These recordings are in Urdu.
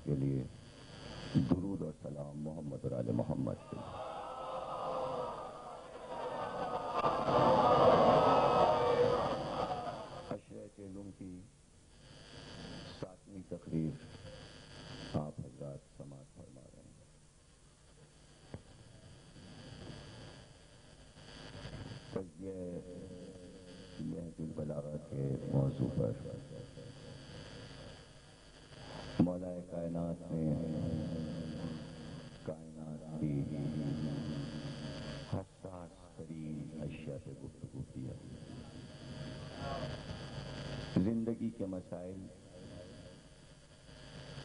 کے لیے درود اور سلام محمد اور آل محمد کے لیے۔ عشرہ چیلوں کی 7ویں تقریر آپ حضرات سماعت فرما رہے ہیں۔ تجزیہ نہج البلاغہ کے موضوع پر مولا کائنات نے کائنات کی حساس ترین اشیاء پہ گفتگو کیا۔ زندگی کے مسائل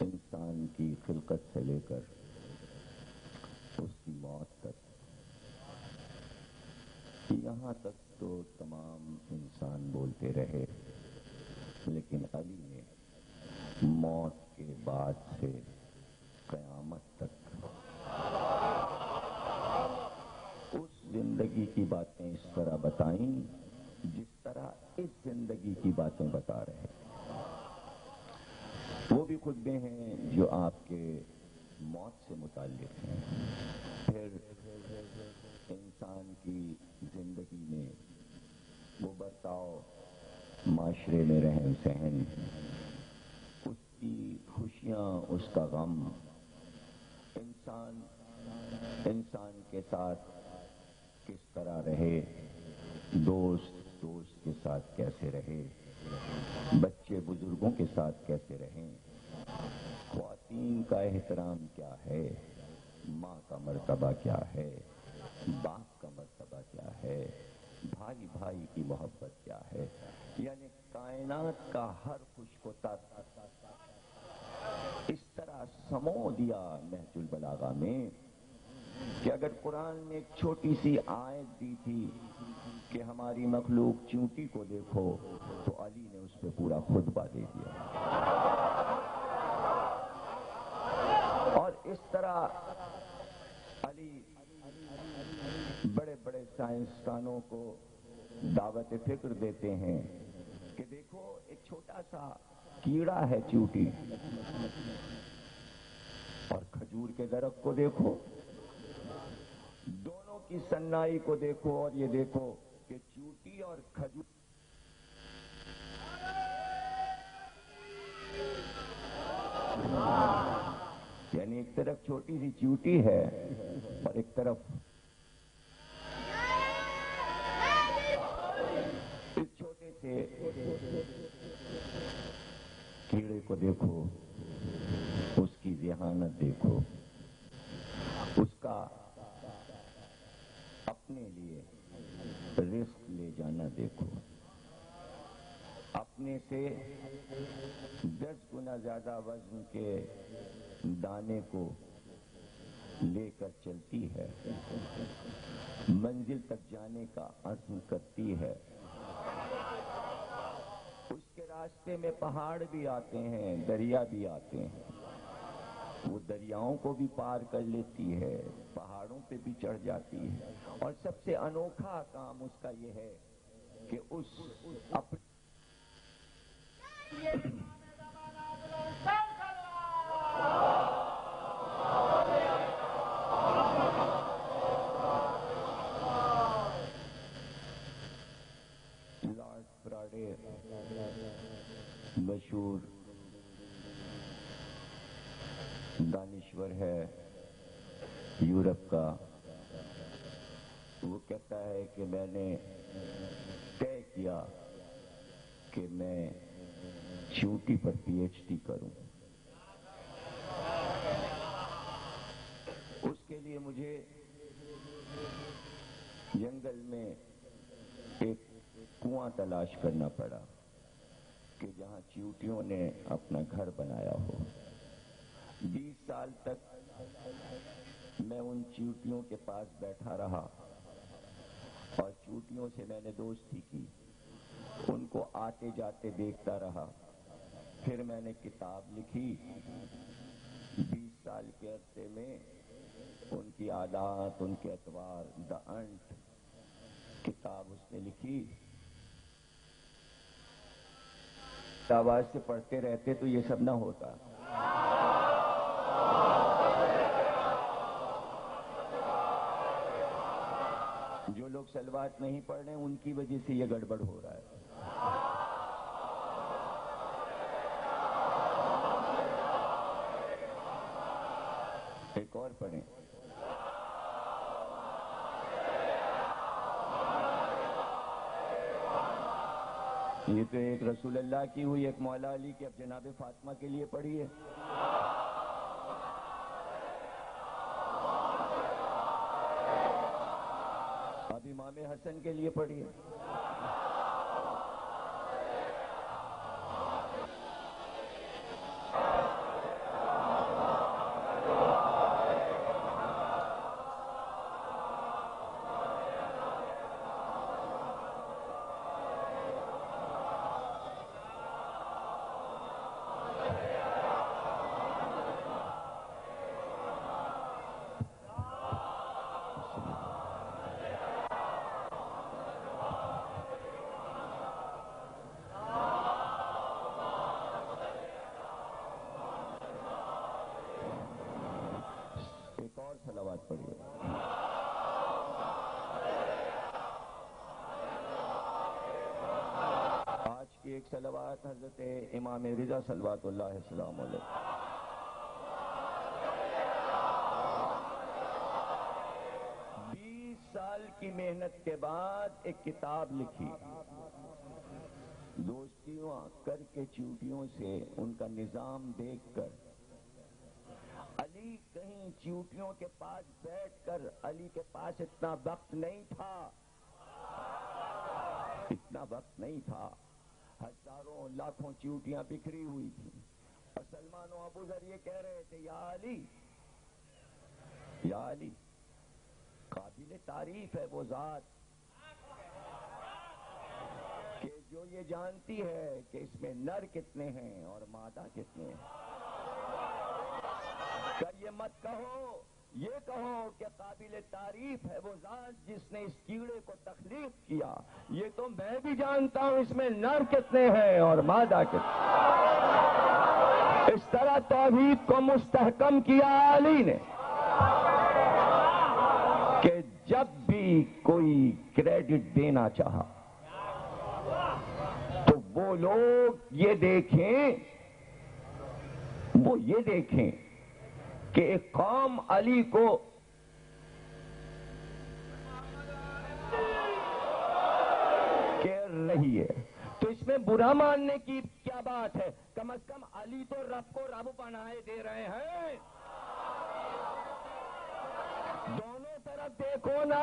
انسان کی خلقت سے لے کر اس کی موت تک، یہاں تک تو تمام انسان بولتے رہے، لیکن علی نے موت کے بعد سے قیامت تک اس زندگی کی باتیں اس طرح بتائیں جس طرح اس زندگی کی باتیں بتا رہے۔ وہ بھی خطبے ہیں جو آپ کے موت سے متعلق ہیں، پھر انسان کی زندگی میں وہ برتاؤ، معاشرے میں رہن سہن، اس کی خوشیاں، اس کا غم، انسان کے ساتھ کس طرح رہے، دوست کے ساتھ کیسے رہے، بچے بزرگوں کے ساتھ کیسے رہیں، خواتین کا احترام کیا ہے، ماں کا مرتبہ کیا ہے، باپ کا مرتبہ کیا ہے، بھائی بھائی کی محبت کیا ہے، یعنی کائنات کا ہر خوش کو تر اس طرح سمو دیا نہج البلاغہ میں کہ اگر قرآن نے ایک چھوٹی سی آیت دی تھی کہ ہماری مخلوق چونٹی کو دیکھو، تو علی نے اس پہ پورا خطبہ دے دیا۔ اور اس طرح علی بڑے بڑے سائنسدانوں کو دعوت فکر دیتے ہیں کہ دیکھو ایک چھوٹا سا کیڑا ہے چیونٹی، اور کھجور کے درخت کو دیکھو، دونوں کی سنائی کو دیکھو، اور یہ دیکھو کہ چیونٹی اور کھجور یعنی ایک طرف چھوٹی سی چیونٹی ہے اور ایک طرف اس چھوٹے سے کیڑے کو دیکھو، اس کی ذہانت دیکھو، اس کا اپنے لیے رزق لے جانا دیکھو، اپنے سے 10 گنا زیادہ وزن کے دانے کو لے کر چلتی ہے، منزل تک جانے کا عزم کرتی ہے۔ اس کے راستے میں پہاڑ بھی آتے ہیں، دریا بھی آتے ہیں، وہ دریاؤں کو بھی پار کر لیتی ہے، پہاڑوں پہ بھی چڑھ جاتی ہے، اور سب سے انوکھا کام اس کا یہ ہے کہ اس اپنے لارڈ براڈے مشہور دانشور ہے یورپ کا، وہ کہتا ہے کہ میں نے طے کیا کہ میں چیونٹی پر پی ایچ ڈی کروں۔ اس کے لیے مجھے جنگل میں ایک کنواں تلاش کرنا پڑا کہ جہاں چیونٹیوں نے اپنا گھر بنایا ہو۔ 20 سال تک میں ان چیونٹیوں کے پاس بیٹھا رہا اور چیونٹیوں سے میں نے دوستی کی، ان کو آتے جاتے دیکھتا رہا، پھر میں نے کتاب لکھی۔ 20 سال کے عرصے میں ان کی عادات، ان کے اطوار، دا انٹ کتاب اس نے لکھی۔ آواز سے پڑھتے رہتے تو یہ سب نہ ہوتا۔ جو لوگ صلوات نہیں پڑھ رہے ہیں ان کی وجہ سے یہ گڑبڑ ہو رہا ہے. ایک اور پڑھیں. یہ تو ایک رسول اللہ کی ہوئی، ایک مولا علی کی، اب جناب فاطمہ کے لیے پڑھی ہے. اب امام حسن کے لیے پڑھی ہے. ایک اور صلوات پڑھیے. آج کی ایک صلوات حضرت امام رضا صلوات اللہ السلام علیہ. 20 سال کی محنت کے بعد ایک کتاب لکھی، دوستیوں کر کے چیوٹیوں سے ان کا نظام دیکھ کر. علی کہیں چیوٹیوں کے پاس بیٹھ کر، علی کے پاس اتنا وقت نہیں تھا، اتنا وقت نہیں تھا. ہزاروں لاکھوں چیوٹیاں بکھری ہوئی تھیں اور سلمان و ابو ذر یہ کہہ رہے تھے، یا علی، یا علی، قابل تعریف ہے وہ ذات کہ جو یہ جانتی ہے کہ اس میں نر کتنے ہیں اور مادہ کتنے ہیں. کر یہ مت کہو، یہ کہو کہ قابل تعریف ہے وہ ذات جس نے اس کیڑے کو تخلیق کیا. یہ تو میں بھی جانتا ہوں اس میں نر کتنے ہیں اور مادہ کتنے. اس طرح توحید کو مستحکم کیا علی نے کہ جب بھی کوئی کریڈٹ دینا چاہا تو وہ لوگ یہ دیکھیں، وہ یہ دیکھیں کہ ایک قوم علی کو کہہ رہی ہے تو اس میں برا ماننے کی کیا بات ہے؟ کم از کم علی تو رب کو رب بنائے دے رہے ہیں. دونوں طرف دیکھو نا.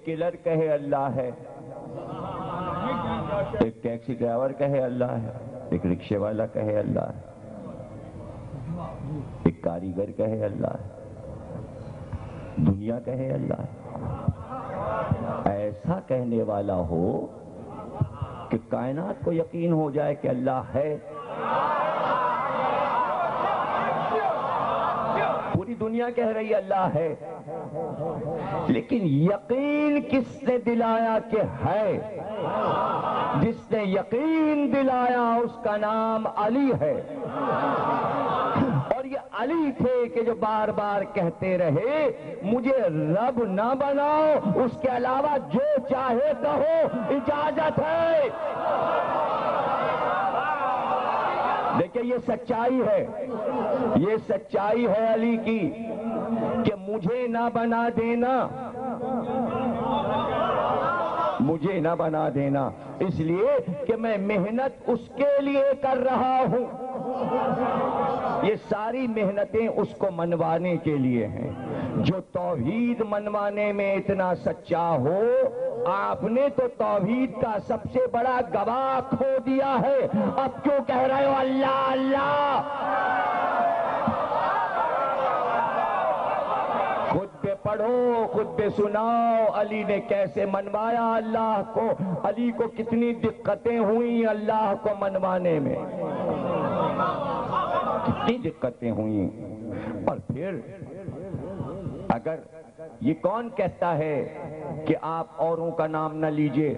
کلر کہے اللہ ہے، ایک ٹیکسی ڈرائیور کہے اللہ ہے، ایک رکشے والا کہے اللہ ہے، ایک کاریگر کہے اللہ ہے، دنیا کہے اللہ ہے۔ ایسا کہنے والا ہو کہ کائنات کو یقین ہو جائے کہ اللہ ہے، پوری دنیا کہہ رہی اللہ ہے، لیکن یقین کس نے دلایا کہ ہے؟ جس نے یقین دلایا اس کا نام علی ہے، اور یہ علی تھے کہ جو بار بار کہتے رہے مجھے رب نہ بناؤ، اس کے علاوہ جو چاہے کہو اجازت ہے۔ دیکھیں یہ سچائی ہے، یہ سچائی ہے علی کی کہ مجھے نہ بنا دینا، مجھے نہ بنا دینا، اس لیے کہ میں محنت اس کے لیے کر رہا ہوں، یہ ساری محنتیں اس کو منوانے کے لیے ہیں۔ جو توحید منوانے میں اتنا سچا ہو، آپ نے تو توحید کا سب سے بڑا گواہ کھو دیا ہے، اب کیوں کہہ رہے ہو اللہ اللہ؟ خود پہ پڑھو، خود پہ سناؤ علی نے کیسے منوایا اللہ کو، علی کو کتنی دقتیں ہوئیں اللہ کو منوانے میں، کتنی دقتیں ہوئیں۔ اور پھر اگر یہ کون کہتا ہے کہ آپ اوروں کا نام نہ لیجئے؟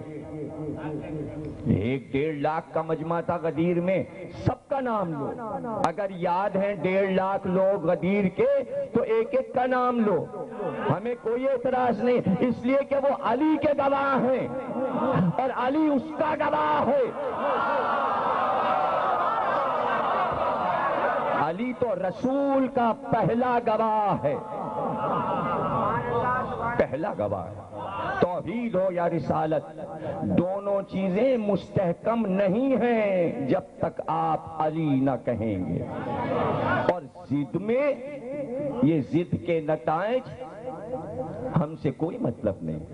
1.5 لاکھ کا مجمع تھا غدیر میں، سب کا نام لو، اگر یاد ہیں 1.5 لاکھ لوگ غدیر کے تو ایک ایک کا نام لو، ہمیں کوئی اعتراض نہیں، اس لیے کہ وہ علی کے گواہ ہیں اور علی اس کا گواہ ہے۔ علی تو رسول کا پہلا گواہ ہے، پہلا گواہ ہے۔ توحید ہو یا رسالت، دونوں چیزیں مستحکم نہیں ہیں جب تک آپ علی نہ کہیں گے۔ اور ضد میں یہ ضد کے نتائج ہم سے کوئی مطلب نہیں،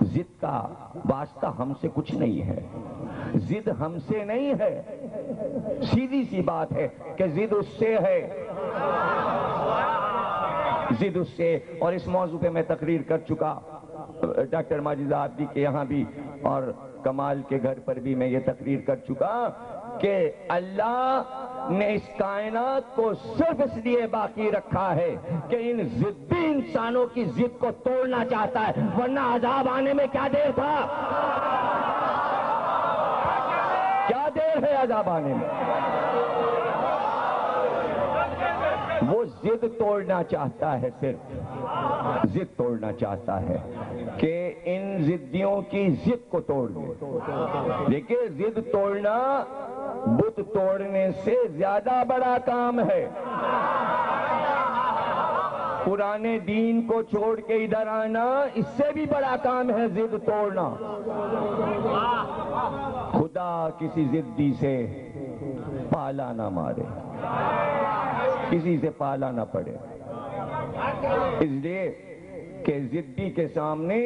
ضد کا واسطہ ہم سے کچھ نہیں ہے، ضد ہم سے نہیں ہے، سیدھی سی بات ہے کہ ضد اس سے ہے، ضد اس سے۔ اور اس موضوع پہ میں تقریر کر چکا، ڈاکٹر ماجد عابدی کے یہاں بھی اور کمال کے گھر پر بھی میں یہ تقریر کر چکا کہ اللہ نے اس کائنات کو صرف اس لیے باقی رکھا ہے کہ ان ضدی انسانوں کی ضد کو توڑنا چاہتا ہے، ورنہ عذاب آنے میں کیا دیر تھا، کیا دیر ہے عذاب آنے میں؟ وہ ضد توڑنا چاہتا ہے، صرف ضد توڑنا چاہتا ہے کہ ان ضدیوں کی ضد کو توڑ دے۔ دیکھیں ضد توڑنا بت توڑنے سے زیادہ بڑا کام ہے، پرانے دین کو چھوڑ کے ادھر آنا اس سے بھی بڑا کام ہے ضد توڑنا۔ خدا کسی ضدی سے پالا نہ مارے، کسی سے پالا نہ پڑے، اس لیے کہ ضدی کے سامنے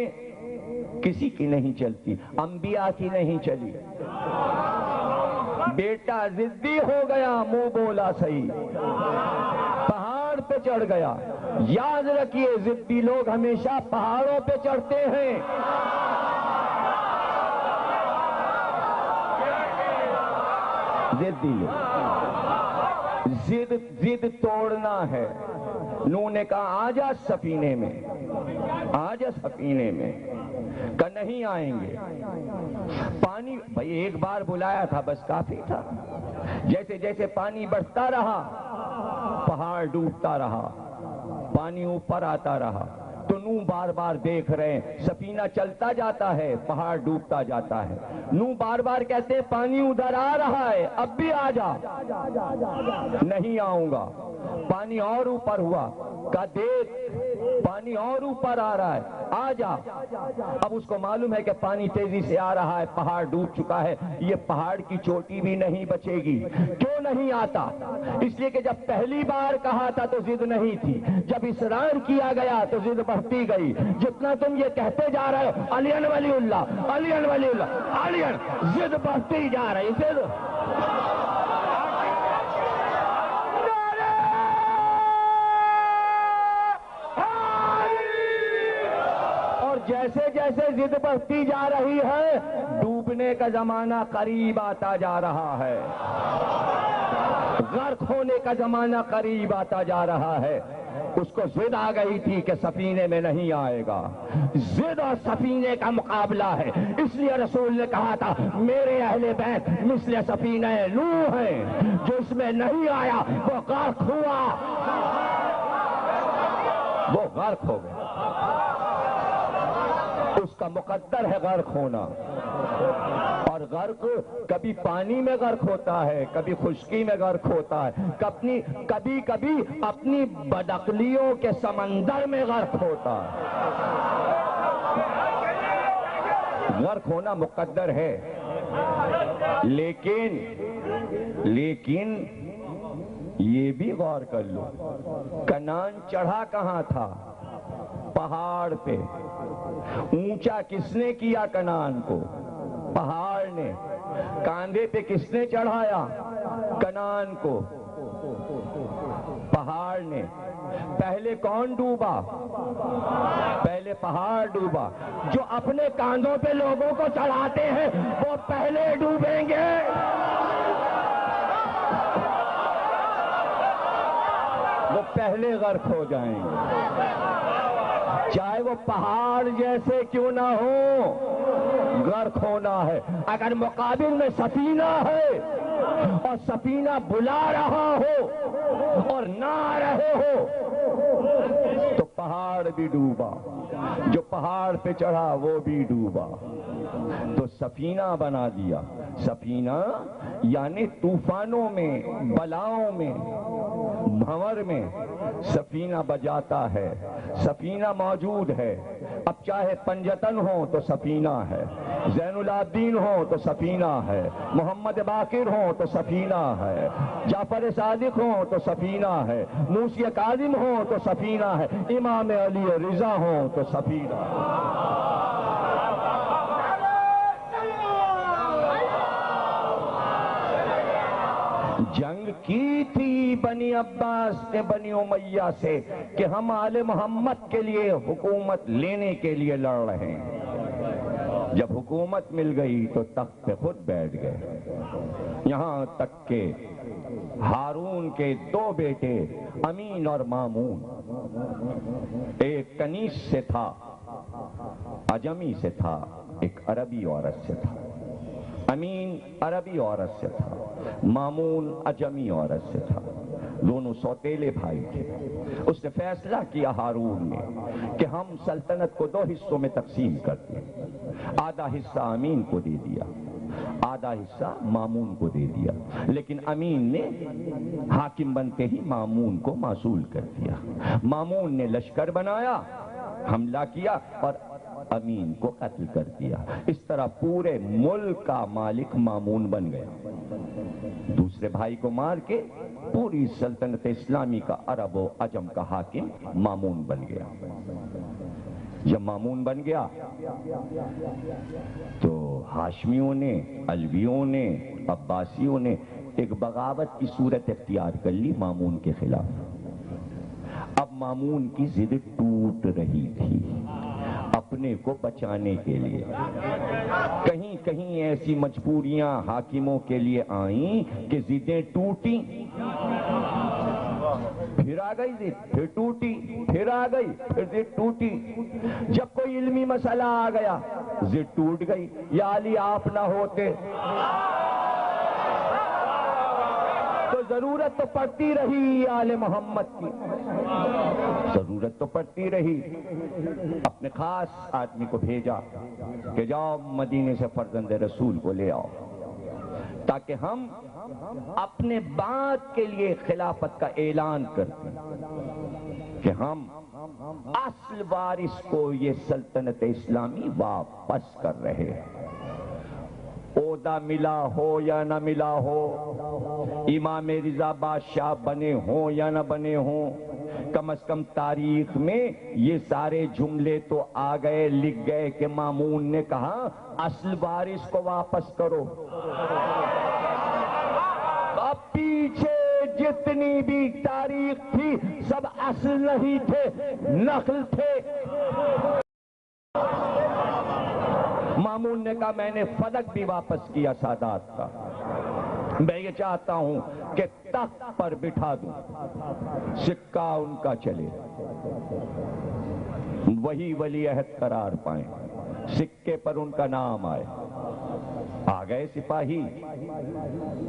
کسی کی نہیں چلتی، انبیاء کی نہیں چلی۔ بیٹا ضدی ہو گیا، منہ بولا صحیح، پہاڑ پہ چڑھ گیا۔ یاد رکھیے ضدی لوگ ہمیشہ پہاڑوں پہ چڑھتے ہیں۔ ضدی لوگ، ضد توڑنا ہے۔ نوح نے کہا آ جا سفینے میں، آ جا سفینے میں، کہ نہیں آئیں گے۔ پانی بھائی ایک بار بلایا تھا بس کافی تھا، جیسے جیسے پانی بڑھتا رہا پہاڑ ڈوبتا رہا، پانی اوپر آتا رہا، تو نوح بار بار دیکھ رہے ہیں سفینہ چلتا جاتا ہے، پہاڑ ڈوبتا جاتا ہے۔ نوح بار بار کہتے ہیں پانی ادھر آ رہا ہے، اب بھی آ جا۔ نہیں آؤں گا۔ پانی اور اوپر ہوا، کہا دیکھ پانی اور اوپر آ رہا ہے، آ جا۔ اب اس کو معلوم ہے کہ پانی تیزی سے آ رہا ہے، پہاڑ ڈوب چکا ہے، یہ پہاڑ کی چوٹی بھی نہیں بچے گی۔ کیوں نہیں آتا؟ اس لیے کہ جب پہلی بار کہا تھا تو ضد نہیں تھی، جب اصرار کیا گیا تو ضد بڑھتی گئی۔ جتنا تم یہ کہتے جا رہے ہو علی ولی اللہ، علی ولی اللہ، علی، ضد بڑھتی جا رہی، ضد۔ جیسے جیسے ضد بڑھتی جا رہی ہے، ڈوبنے کا زمانہ قریب آتا جا رہا ہے، غرق ہونے کا زمانہ قریب آتا جا رہا ہے۔ اس کو ضد آ گئی تھی کہ سفینے میں نہیں آئے گا۔ ضد اور سفینے کا مقابلہ ہے، اس لیے رسول نے کہا تھا میرے اہل بیت مثل سفینہ نوح ہیں، جو اس میں نہیں آیا وہ غرق ہوا، وہ غرق ہو گیا۔ اس کا مقدر ہے غرق ہونا، اور غرق کبھی پانی میں غرق ہوتا ہے، کبھی خشکی میں غرق ہوتا ہے، کبھی کبھی اپنی بدعقلیوں کے سمندر میں غرق ہوتا ہے۔ غرق ہونا مقدر ہے، لیکن یہ بھی غور کر لو، کنعان چڑھا کہاں تھا؟ پہاڑ پہ۔ اونچا کس نے کیا کنعان کو؟ پہاڑ نے۔ کاندھے پہ کس نے چڑھایا کنعان کو؟ پہاڑ نے۔ پہلے کون ڈوبا؟ پہلے پہاڑ ڈوبا۔ جو اپنے کاندھوں پہ لوگوں کو چڑھاتے ہیں وہ پہلے ڈوبیں گے۔ وہ پہلے غرق ہو جائیں گے، چاہے وہ پہاڑ جیسے کیوں نہ ہو، غرق ہونا ہے۔ اگر مقابل میں سفینہ ہے اور سفینہ بلا رہا ہو اور نہ آ رہے ہو تو پہاڑ بھی ڈوبا، جو پہاڑ پہ چڑھا وہ بھی ڈوبا۔ تو سفینہ بنا دیا۔ سفینہ یعنی طوفانوں میں، بلاؤں میں، بھنور میں سفینہ بجاتا ہے، سفینہ موجود ہے۔ اب چاہے پنجتن ہو تو سفینہ ہے، زین العابدین ہو تو سفینہ ہے، محمد باقر ہو تو سفینہ ہے، جعفر صادق ہو تو سفینہ ہے، موسی کاظم ہو تو سفینہ ہے، امام علی رضا ہو تو سفینہ ہے۔ جنگ کی تھی بنی عباس نے بنی امیہ سے کہ ہم آل محمد کے لیے حکومت لینے کے لیے لڑ رہے ہیں۔ جب حکومت مل گئی تو تخت پہ خود بیٹھ گئے، یہاں تک کہ ہارون کے دو بیٹے امین اور مامون، ایک کنیز سے تھا، عجمی سے تھا، ایک عربی عورت سے تھا۔ امین عربی عورت سے تھا، مامون عجمی عورت سے تھا، دونوں سوتیلے بھائی تھے۔ اس نے فیصلہ کیا ہارون نے کہ ہم سلطنت کو دو حصوں میں تقسیم کرتے ہیں، آدھا حصہ امین کو دے دیا، آدھا حصہ مامون کو دے دیا، لیکن امین نے حاکم بنتے ہی مامون کو معزول کر دیا۔ مامون نے لشکر بنایا، حملہ کیا اور امین کو قتل کر دیا۔ اس طرح پورے ملک کا مالک مامون بن گیا۔ دوسرے بھائی کو مار کے پوری سلطنت اسلامی کا عرب و عجم کا حاکم مامون بن گیا۔ جب مامون بن گیا تو ہاشمیوں نے، علویوں نے، عباسیوں نے ایک بغاوت کی صورت اختیار کر لی مامون کے خلاف۔ اب مامون کی ضد ٹوٹ رہی تھی اپنے کو بچانے کے لیے۔ کہیں کہیں ایسی مجبوریاں حاکموں کے لیے آئیں کہ ضدیں ٹوٹی، پھر آ گئی ضد، پھر ٹوٹی، پھر آ گئی، پھر ضد ٹوٹی۔ جب کوئی علمی مسئلہ آ گیا ضد ٹوٹ گئی، یا علی آپ نہ ہوتے تو ضرورت تو پڑتی رہی آل محمد کی، ضرورت تو پڑتی رہی۔ اپنے خاص آدمی کو بھیجا کہ جاؤ مدینے سے فرزند رسول کو لے آؤ، تاکہ ہم اپنے بات کے لیے خلافت کا اعلان کرتے ہیں۔ کہ ہم اصل وارث کو یہ سلطنت اسلامی واپس کر رہے ہیں۔ عہدہ ملا ہو یا نہ ملا ہو، امام رضا بادشاہ بنے ہوں یا نہ بنے ہوں، کم از کم تاریخ میں یہ سارے جملے تو آ گئے، لکھ گئے کہ مامون نے کہا اصل وارث کو واپس کرو۔ اب پیچھے جتنی بھی تاریخ تھی سب اصل نہیں تھے، نقل تھے۔ مامون نے کہا میں نے فدق بھی واپس کیا سادات کا، میں یہ چاہتا ہوں کہ تخت پر بٹھا دوں، سکہ ان کا چلے، وہی ولی عہد قرار پائیں، سکے پر ان کا نام آئے۔ آ گئے سپاہی،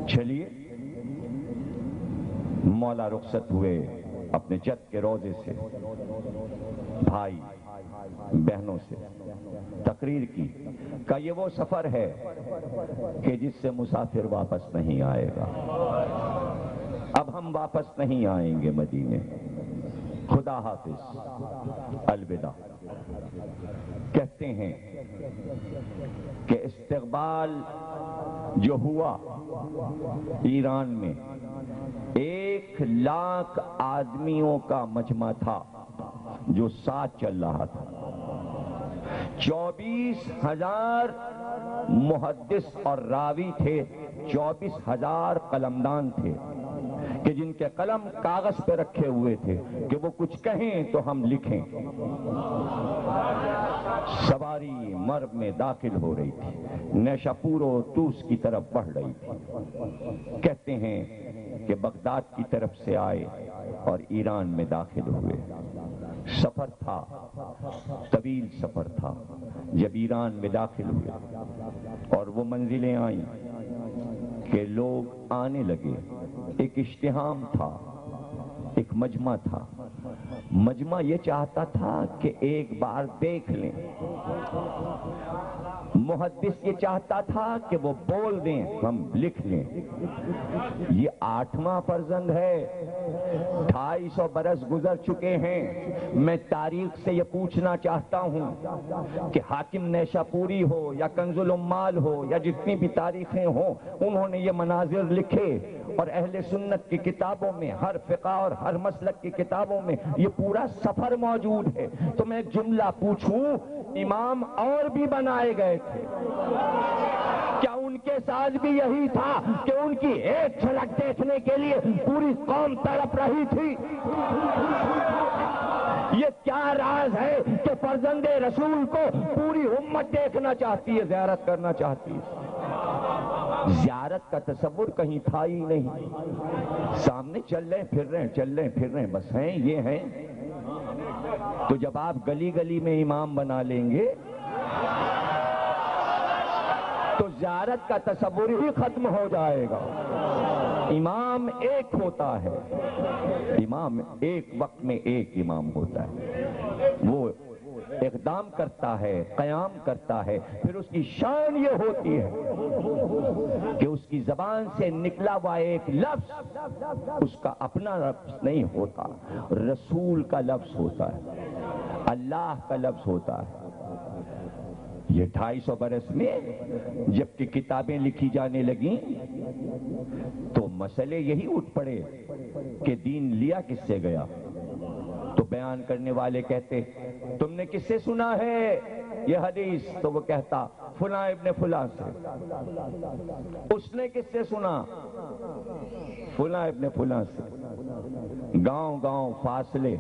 چلیے مولا رخصت ہوئے اپنے جد کے روضے سے، بھائی بہنوں سے تقریر کی کہ یہ وہ سفر ہے کہ جس سے مسافر واپس نہیں آئے گا، اب ہم واپس نہیں آئیں گے مدینے، خدا حافظ، الوداع۔ کہتے ہیں کہ استقبال جو ہوا ایران میں 1,00,000 آدمیوں کا مجمع تھا جو ساتھ چل رہا تھا، 24,000 محدث اور راوی تھے، 24,000 قلمدان تھے کہ جن کے قلم کاغذ پہ رکھے ہوئے تھے کہ وہ کچھ کہیں تو ہم لکھیں۔ سواری مرو میں داخل ہو رہی تھی، نیشاپور و طوس کی طرف بڑھ رہی تھی۔ کہتے ہیں کہ بغداد کی طرف سے آئے اور ایران میں داخل ہوئے۔ سفر تھا، طویل سفر تھا۔ جب ایران میں داخل ہوئے اور وہ منزلیں آئیں کہ لوگ آنے لگے، ایک اجتماع تھا، ایک مجمع تھا۔ مجمع یہ چاہتا تھا کہ ایک بار دیکھ لیں، محدث یہ چاہتا تھا کہ وہ بول دیں ہم لکھ لیں۔ یہ 8واں فرزند ہے، 250 برس گزر چکے ہیں۔ میں تاریخ سے یہ پوچھنا چاہتا ہوں کہ حاکم نیشاپوری ہو یا کنز العمال ہو یا جتنی بھی تاریخیں ہوں، انہوں نے یہ مناظر لکھے اور اہل سنت کی کتابوں میں، ہر فقہ اور ہر مسلک کی کتابوں میں یہ پورا سفر موجود ہے۔ تو میں ایک جملہ پوچھوں، امام اور بھی بنائے گئے تھے، کیا ان کے ساتھ بھی یہی تھا کہ ان کی ایک جھلک دیکھنے کے لیے پوری قوم تڑپ رہی تھی؟ یہ کیا راز ہے کہ فرزند رسول کو پوری امت دیکھنا چاہتی ہے، زیارت کرنا چاہتی ہے؟ زیارت کا تصور کہیں تھا ہی نہیں، سامنے چل رہے پھر رہے، چل رہے پھر رہے، بس ہیں یہ ہیں۔ تو جب آپ گلی گلی میں امام بنا لیں گے تو زیارت کا تصور ہی ختم ہو جائے گا۔ امام ایک ہوتا ہے، امام ایک وقت میں ایک امام ہوتا ہے، وہ اقدام کرتا ہے، قیام کرتا ہے، پھر اس کی شان یہ ہوتی ہے کہ اس کی زبان سے نکلا ہوا ایک لفظ اس کا اپنا لفظ نہیں ہوتا، رسول کا لفظ ہوتا ہے، اللہ کا لفظ ہوتا ہے۔ یہ 250 برس میں جب کہ کتابیں لکھی جانے لگیں تو مسئلے یہی اٹھ پڑے کہ دین لیا کس سے گیا؟ تو بیان کرنے والے کہتے تم نے کس سے سنا ہے یہ حدیث؟ تو وہ کہتا فلاں ابن فلاں سے۔ اس نے کس سے سنا؟ فلاں ابن فلاں سے۔ گاؤں گاؤں فاصلے،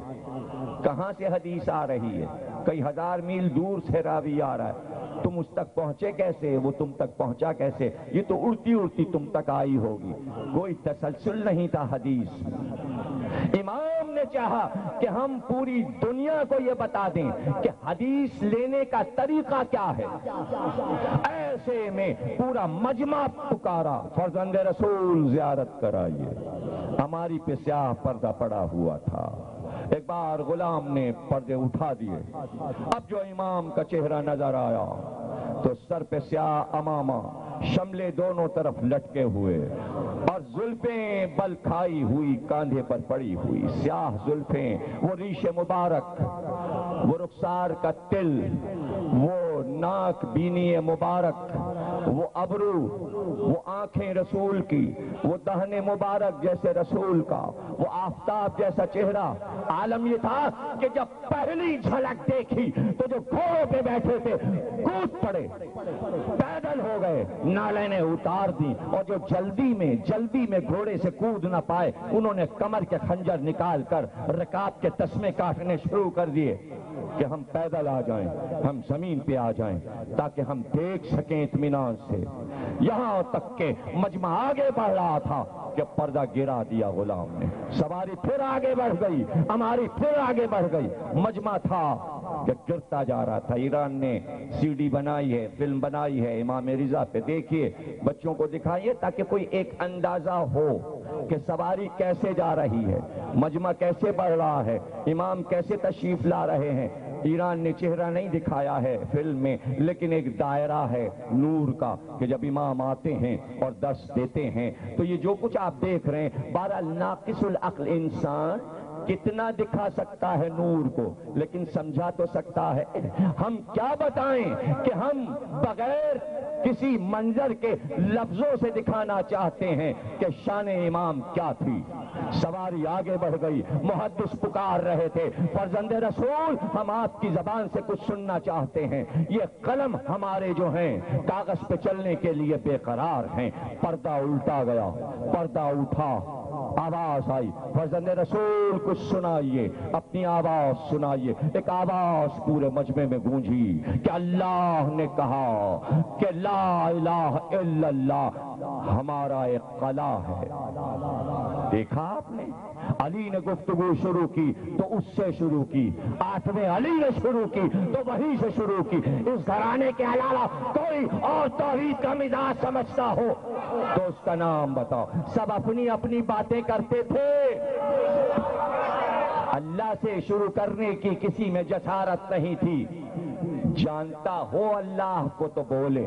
کہاں سے حدیث آ رہی ہے؟ کئی ہزار میل دور سے راوی آ رہا ہے، تم اس تک پہنچے کیسے؟ وہ تم تک پہنچا کیسے؟ یہ تو اڑتی اڑتی تم تک آئی ہوگی، کوئی تسلسل نہیں تھا حدیث۔ امام نے چاہا کہ ہم پوری دنیا کو یہ بتا دیں کہ حدیث لینے کا طریقہ کیا ہے۔ ایسے میں پورا مجمع پکارا، فرزند رسول زیارت کرائیے۔ ہماری پہ سیاہ پردہ پڑا ہوا تھا، ایک بار غلام نے پردے اٹھا دیے، اب جو امام کا چہرہ نظر آیا تو سر پہ سیاہ امامہ، شملے دونوں طرف لٹکے ہوئے اور زلفیں بل کھائی ہوئی کاندھے پر پڑی ہوئی، سیاہ زلفیں، وہ ریش مبارک، وہ رخسار کا تل، وہ ناک بینی مبارک، وہ ابرو، وہ آنکھیں رسول کی، وہ دہن مبارک جیسے رسول کا، وہ آفتاب جیسا چہرہ۔ عالم یہ تھا کہ جب پہلی جھلک دیکھی تو جو گھوڑوں پہ بیٹھے تھے کود پڑے، پیدل ہو گئے، نالینیں اتار دی، اور جو جلدی میں گھوڑے سے کود نہ پائے انہوں نے کمر کے خنجر نکال کر رکاب کے تسمے کاٹنے شروع کر دیے کہ ہم پیدل آ جائیں، ہم زمین پہ آ جائیں تاکہ ہم دیکھ سکیں اطمینان سے۔ یہاں تک کہ مجمع آگے بڑھ رہا تھا کہ پردہ گرا دیا غلام نے، سواری پھر آگے بڑھ گئی، ہماری پھر آگے بڑھ گئی، مجمع تھا کہ گرتا جا رہا تھا۔ ایران نے سی ڈی بنائی ہے، فلم بنائی ہے، امام رضا پہ دیکھیے، بچوں کو دکھائیے تاکہ کوئی ایک اندازہ ہو کہ سواری کیسے جا رہی ہے، مجمع کیسے بڑھ رہا ہے، امام کیسے تشریف لا رہے ہیں۔ ایران نے چہرہ نہیں دکھایا ہے فلم میں، لیکن ایک دائرہ ہے نور کا کہ جب امام آتے ہیں اور درس دیتے ہیں تو یہ جو کچھ آپ دیکھ رہے ہیں، بہرحال ناقص العقل انسان کتنا دکھا سکتا ہے نور کو، لیکن سمجھا تو سکتا ہے۔ ہم کیا بتائیں کہ ہم بغیر کسی منظر کے لفظوں سے دکھانا چاہتے ہیں کہ شان امام کیا تھی۔ سواری آگے بڑھ گئی، محدث پکار رہے تھے، فرزند رسول ہم آپ کی زبان سے کچھ سننا چاہتے ہیں۔ یہ قلم ہمارے جو ہیں کاغذ پہ چلنے کے لیے بے قرار ہیں۔ پردہ الٹا گیا، پردہ اٹھا، آواز آئی، فرزند رسول کچھ سنائیے، اپنی آواز سنائیے۔ ایک آواز پورے مجمع میں گونجی کہ اللہ نے کہا کہ لا الہ الا اللہ ہمارا ایک قلعہ ہے۔ دیکھا آپ نے، علی نے گفتگو شروع کی تو اس سے شروع کی، 8ویں علی نے شروع کی تو وہیں سے شروع کی۔ اس گھرانے کے علاوہ کوئی اور توحید کا مزاج سمجھتا ہو تو اس کا نام بتاؤ۔ سب اپنی اپنی باتیں کرتے تھے، اللہ سے شروع کرنے کی کسی میں جسارت نہیں تھی۔ جانتا ہو اللہ کو تو بولے۔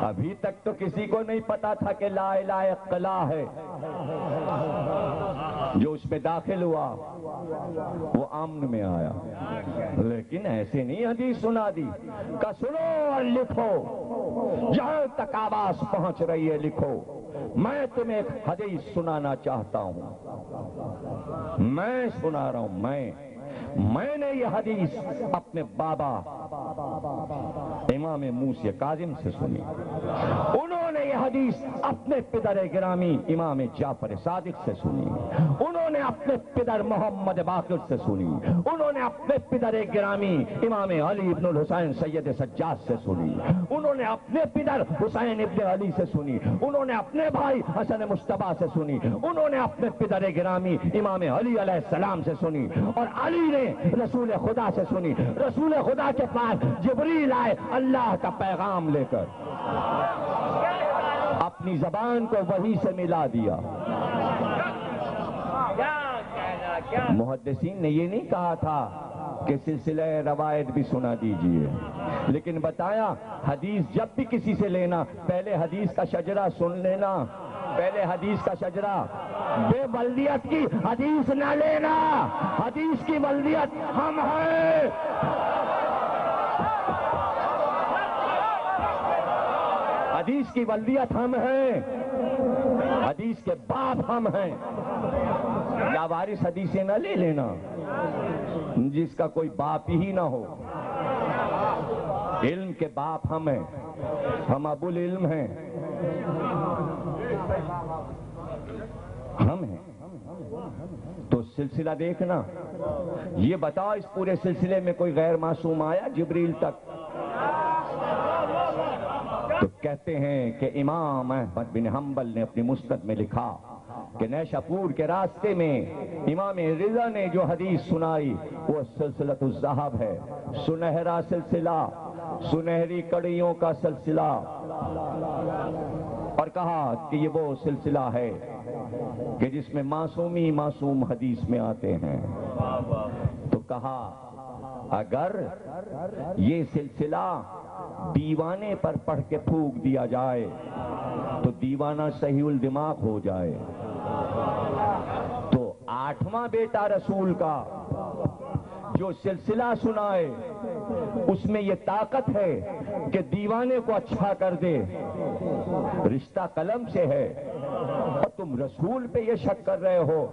ابھی تک تو کسی کو نہیں پتا تھا کہ لا الہ الا اللہ ہے۔ جو اس میں داخل ہوا وہ امن میں آیا، لیکن ایسے نہیں حدیث سنا دی کہ سنو اور لکھو، جہاں تک آواز پہنچ رہی ہے لکھو۔ میں تمہیں ایک حدیث سنانا چاہتا ہوں، میں سنا رہا ہوں۔ میں نے یہ حدیث اپنے بابا امام موسی کاظم سے سنی، انہوں نے یہ حدیث اپنے پدر گرامی امام جعفر صادق سے سنی، انہوں نے اپنے پدر محمد باقر سے سنی، انہوں نے اپنے پدر گرامی امام علی ابن الحسین سید سجاد سے سنی، انہوں نے اپنے پدر حسین ابن علی سے سنی، انہوں نے اپنے بھائی حسن مصطفیٰ سے سنی، انہوں نے اپنے پدر گرامی امام علی علیہ السلام سے سنی، اور علی نے رسول خدا سے سنی۔ رسول خدا کے پاس جبریل آئے اللہ کا پیغام لے کر، اپنی زبان کو وحی سے ملا دیا۔ محدثین نے یہ نہیں کہا تھا کہ سلسلہ روایت بھی سنا دیجئے، لیکن بتایا حدیث جب بھی کسی سے لینا پہلے حدیث کا شجرہ سن لینا، پہلے حدیث کا شجرہ۔ بے بلدیت کی حدیث نہ لینا، حدیث کی بلدیت ہم ہیں۔ حدیث کی بلدیت ہم ہیں، حدیث کے باپ ہم ہیں۔ لاوارث حدیثیں نہ لے لینا جس کا کوئی باپ ہی نہ ہو۔ علم کے باپ ہم ہیں، ہم ابو العلم ہیں، ہم ہیں۔ تو سلسلہ دیکھنا، یہ بتاؤ اس پورے سلسلے میں کوئی غیر معصوم آیا جبریل تک؟ تو کہتے ہیں کہ امام احمد بن حنبل نے اپنی مسند میں لکھا کہ نیشاپور کے راستے میں امام رضا نے جو حدیث سنائی وہ سلسلۃ الذہب ہے، سنہرا سلسلہ، سنہری کڑیوں کا سلسلہ، اور کہا کہ یہ وہ سلسلہ ہے کہ جس میں معصوم حدیث میں آتے ہیں۔ تو کہا اگر یہ سلسلہ دیوانے پر پڑھ کے پھونک دیا جائے تو دیوانہ صحیح الدماغ ہو جائے. تو 8واں بیٹا رسول کا جو سلسلہ سنائے اس میں یہ طاقت ہے کہ دیوانے کو اچھا کر دے. رشتہ قلم سے ہے اور تم رسول پہ یہ شک کر رہے ہو.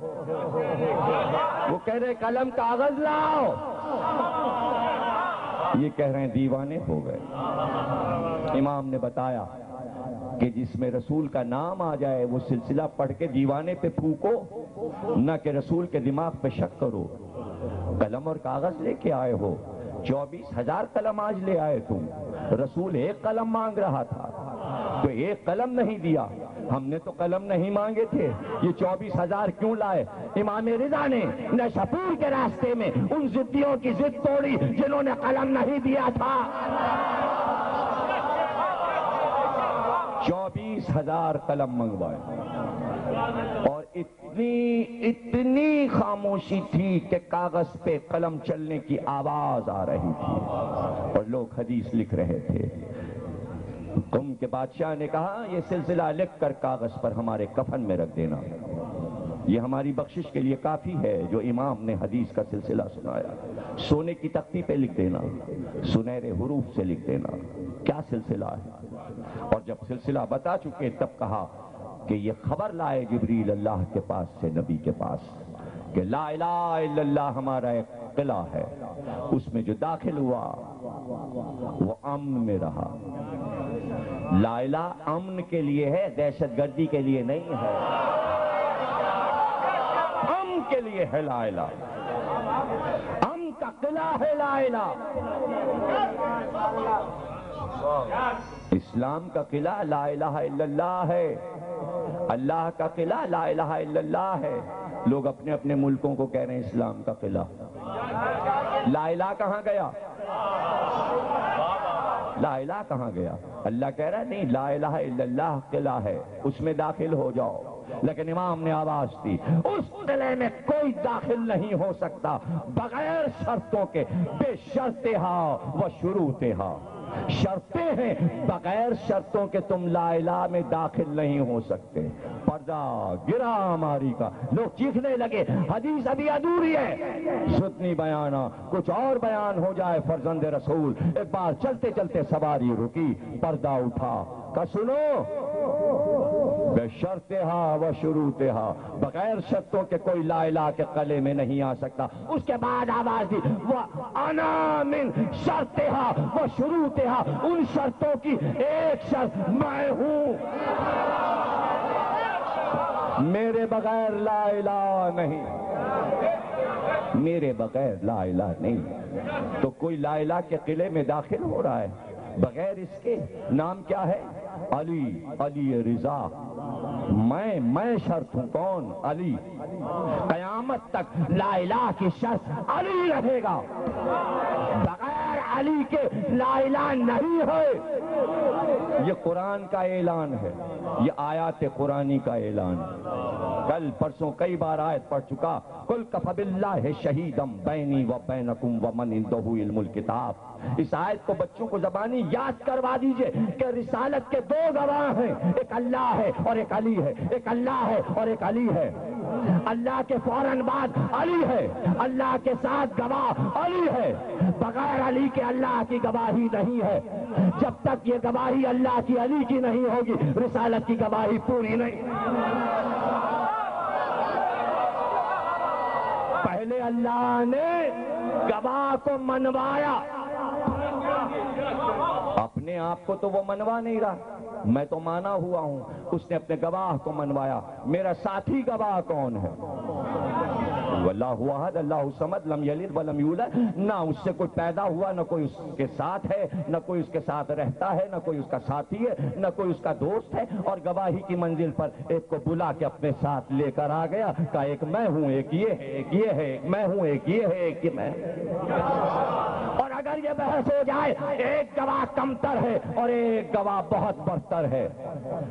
وہ کہہ رہے قلم کاغذ لاؤ، یہ کہہ رہے ہیں دیوانے ہو گئے. امام نے بتایا کہ جس میں رسول کا نام آ جائے وہ سلسلہ پڑھ کے دیوانے پہ پھونکو، نہ کہ رسول کے دماغ پہ شک کرو. قلم اور کاغذ لے کے آئے ہو، 24,000 قلم آج لے آئے تم. رسول ایک قلم مانگ رہا تھا تو ایک قلم نہیں دیا. ہم نے تو قلم نہیں مانگے تھے، یہ 24,000 کیوں لائے؟ امام رضا نے نشاپور کے راستے میں ان ضدیوں کی ضد توڑی جنہوں نے قلم نہیں دیا تھا. 24,000 قلم منگوائے اور اتنی خاموشی تھی کہ کاغذ پہ قلم چلنے کی آواز آ رہی تھی اور لوگ حدیث لکھ رہے تھے. قوم کے بادشاہ نے کہا یہ سلسلہ لکھ کر کاغذ پر ہمارے کفن میں رکھ دینا، یہ ہماری بخشش کے لیے کافی ہے جو امام نے حدیث کا سلسلہ سنایا. سونے کی تختی پہ لکھ دینا، سنہرے حروف سے لکھ دینا کیا سلسلہ ہے. اور جب سلسلہ بتا چکے تب کہا کہ یہ خبر لائے جبریل اللہ کے پاس سے نبی کے پاس کہ لا الہ الا اللہ ہمارا ایک قلعہ ہے، اس میں جو داخل ہوا وہ امن میں رہا. لا الہ امن کے لیے ہے، دہشت گردی کے لیے نہیں ہے. امن کے لیے ہے لا الہ، امن کا قلعہ ہے لا الہ. اسلام کا قلعہ لا الہ الا اللہ ہے، اللہ کا قلعہ لا الہ الا اللہ ہے. لوگ اپنے اپنے ملکوں کو کہہ رہے ہیں اسلام کا قلعہ. لا الہ کہاں گیا؟ لا الہ کہاں گیا؟ اللہ کہہ رہا ہے نہیں، لا الہ الا اللہ قلعہ ہے، اس میں داخل ہو جاؤ. لیکن امام نے آواز دی اس قلعے میں کوئی داخل نہیں ہو سکتا بغیر شرطوں کے. بے شرطہا و شروطہا، شرطیں ہیں، بغیر شرطوں کے تم لا الہ میں داخل نہیں ہو سکتے. پردہ گرا ہماری کا، لوگ چیخنے لگے حدیث ابھی ادھوری ہے. ستنی بیانہ کچھ اور بیان ہو جائے فرزند رسول. ایک بار چلتے چلتے سواری رکی، پردہ اٹھا کہ سنو بے شرطہا و شروطہا، بغیر شرطوں کے کوئی لا الہ کے قلعے میں نہیں آ سکتا. اس کے بعد آواز دی وَأَنَا مِن شَرْطِہا وَشُرُوطِہا، ان شرطوں کی ایک شرط میں ہوں، میرے بغیر لا الہ نہیں، میرے بغیر لا الہ نہیں. تو کوئی لا الہ کے قلعے میں داخل ہو رہا ہے بغیر اس کے. نام کیا ہے؟ علی رضا. میں شرط ہوں. کون؟ علی. قیامت تک لا الہ کی شرط علی رہے گا، بغیر علی کے لا الہ نہیں ہے. یہ قرآن کا اعلان ہے، یہ آیات قرآنی کا اعلان ہے. کل پرسوں کئی بار آیت پڑھ چکا، قل کفی باللہ شہیدا بینی و بینکم ومن عندہ علم الکتاب. اس آیت کو بچوں کو زبانی یاد کروا دیجئے کہ رسالت کے دو گواہ ہیں، ایک اللہ ہے اور ایک علی ہے، ایک اللہ ہے اور ایک علی ہے. اللہ کے فوراً بعد علی ہے، اللہ کے ساتھ گواہ علی ہے. بغیر علی کے اللہ کی گواہی نہیں ہے. جب تک یہ گواہی اللہ کی علی کی نہیں ہوگی رسالت کی گواہی پوری نہیں. پہلے اللہ نے گواہ کو منوایا، اپنے آپ کو تو وہ منوا نہیں رہا، میں تو مانا ہوا ہوں. اس نے اپنے گواہ کو منوایا. میرا ساتھی گواہ کون ہے؟ واللہ احد اللہ الصمد لم یلد ولم یولد. نہ اس سے کوئی پیدا ہوا، نہ کوئی اس کے ساتھ ہے، نہ کوئی اس کے ساتھ رہتا ہے، نہ کوئی اس کا ساتھی ہے، نہ کوئی اس کا دوست ہے. اور گواہی کی منزل پر ایک کو بلا کے اپنے ساتھ لے کر آ گیا، کہا ایک میں ہوں، ایک یہ ہے، ایک یہ ہے، ایک میں ہوں، ایک یہ ہے، ایک یہ میں. اور اگر اگر یہ بحث ہو جائے ایک گواہ کمتر ہے اور ایک گواہ بہت برتر ہے،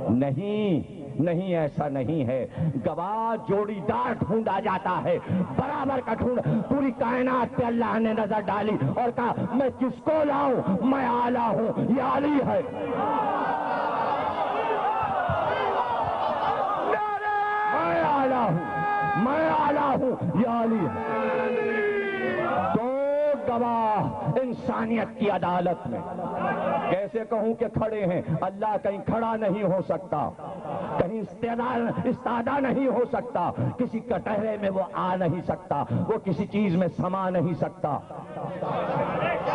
نہیں ایسا نہیں ہے۔ گواہ جوڑی دار ڈھونڈا جاتا ہے، برابر کا ڈھونڈ۔ پوری کائنات پہ اللہ نے نظر ڈالی اور کہا میں کس کو لاؤں، میں اعلیٰ ہوں، یہ علی ہے۔ میں اعلیٰ ہوں، یہ علی ہے۔ دو گواہ انسانیت کی عدالت میں، کیسے کہوں کہ کھڑے ہیں؟ اللہ کہیں کھڑا نہیں ہو سکتا، کہیں استادہ نہیں ہو سکتا، کسی کٹہرے میں وہ آ نہیں سکتا، وہ کسی چیز میں سما نہیں سکتا،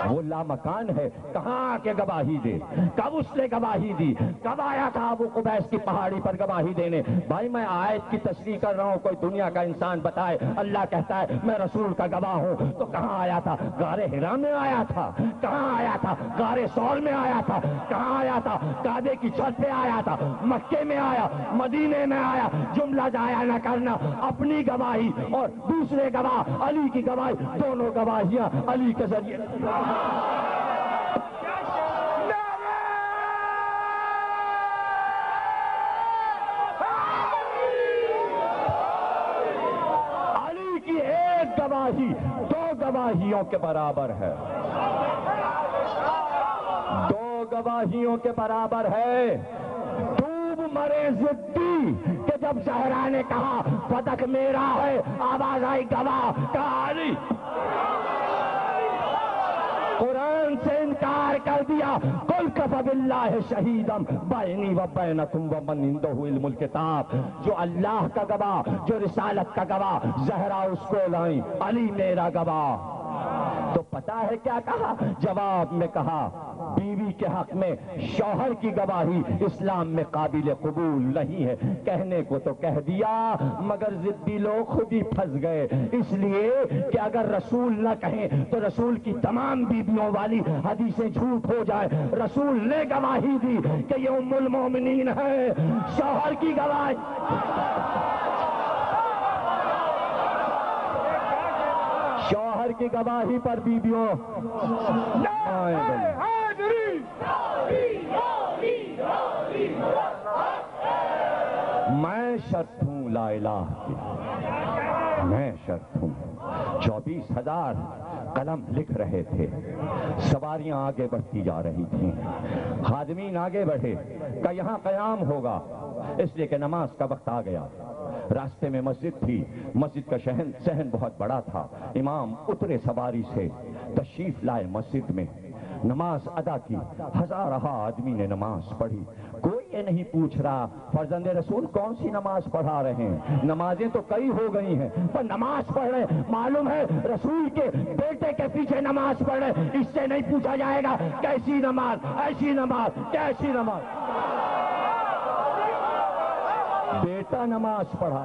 وہ لامکان ہے۔ کہاں آ کے گواہی دے؟ کب اس نے گواہی دی؟ کب آیا تھا ابو قبیس کی پہاڑی پر گواہی دینے؟ بھائی میں آیت کی تشریح کر رہا ہوں، کوئی دنیا کا انسان بتائے اللہ کہتا ہے میں رسول کا گواہ ہوں، تو کہاں آیا تھا؟ غار حرا میں آیا تھا؟ کہاں آیا تھا؟ غار ثور میں آیا تھا؟ کہاں آیا تھا؟ کعبے کی چھت پہ آیا تھا؟ مکے میں آیا؟ مدینے میں آیا؟ جملہ ضائع نہ کرنا، اپنی گواہی اور دوسرے گواہ علی کی گواہی، دونوں گواہیاں علی کے ذریعے۔ علی کی ایک گواہی دو گواہیوں کے برابر ہے، دو گواہیوں کے برابر ہے۔ ڈوب مرے ضدی کہ جب زہرا نے کہا فدق میرا ہے، آواز آئی گواہ، کہا علی۔ قرآن سے انکار کر دیا، قل کفی باللہ شہیدم بینی و بینکم ومن عندہ علم الکتاب۔ جو اللہ کا گواہ، جو رسالت کا گواہ، زہرا اس کو لائیں، علی میرا گواہ۔ تو پتا ہے کیا کہا؟ جواب میں کہا بیوی کے حق میں شوہر کی گواہی اسلام میں قابل قبول نہیں ہے۔ کہنے کو تو کہہ دیا مگر ضدی لوگ خود ہی پھنس گئے، اس لیے کہ اگر رسول نہ کہیں تو رسول کی تمام بیویوں والی حدیثیں جھوٹ ہو جائے۔ رسول نے گواہی دی کہ یہ ام المومنین ہے، شوہر کی گواہی۔ شوہر کی گواہی پر بیویوں میں شرط ہوں لا الہ کی، میں شرط ہوں۔ 24,000 قلم لکھ رہے تھے، سواریاں آگے بڑھتی جا رہی تھیں، خادمین آگے بڑھے کہ یہاں قیام ہوگا، اس لیے کہ نماز کا وقت آ گیا۔ راستے میں مسجد تھی، مسجد کا صحن بہت بڑا تھا۔ امام اترے سواری سے، تشریف لائے مسجد میں، نماز ادا کی، ہزارہ آدمی نے نماز پڑھی۔ کوئی یہ نہیں پوچھ رہا فرزند رسول کون سی نماز پڑھا رہے ہیں، نمازیں تو کئی ہو گئی ہیں پر نماز پڑھ رہے، معلوم ہے رسول کے بیٹے کے پیچھے نماز پڑھ رہے۔ اس سے نہیں پوچھا جائے گا کیسی نماز، ایسی نماز، کیسی نماز۔ بیٹا نماز پڑھا،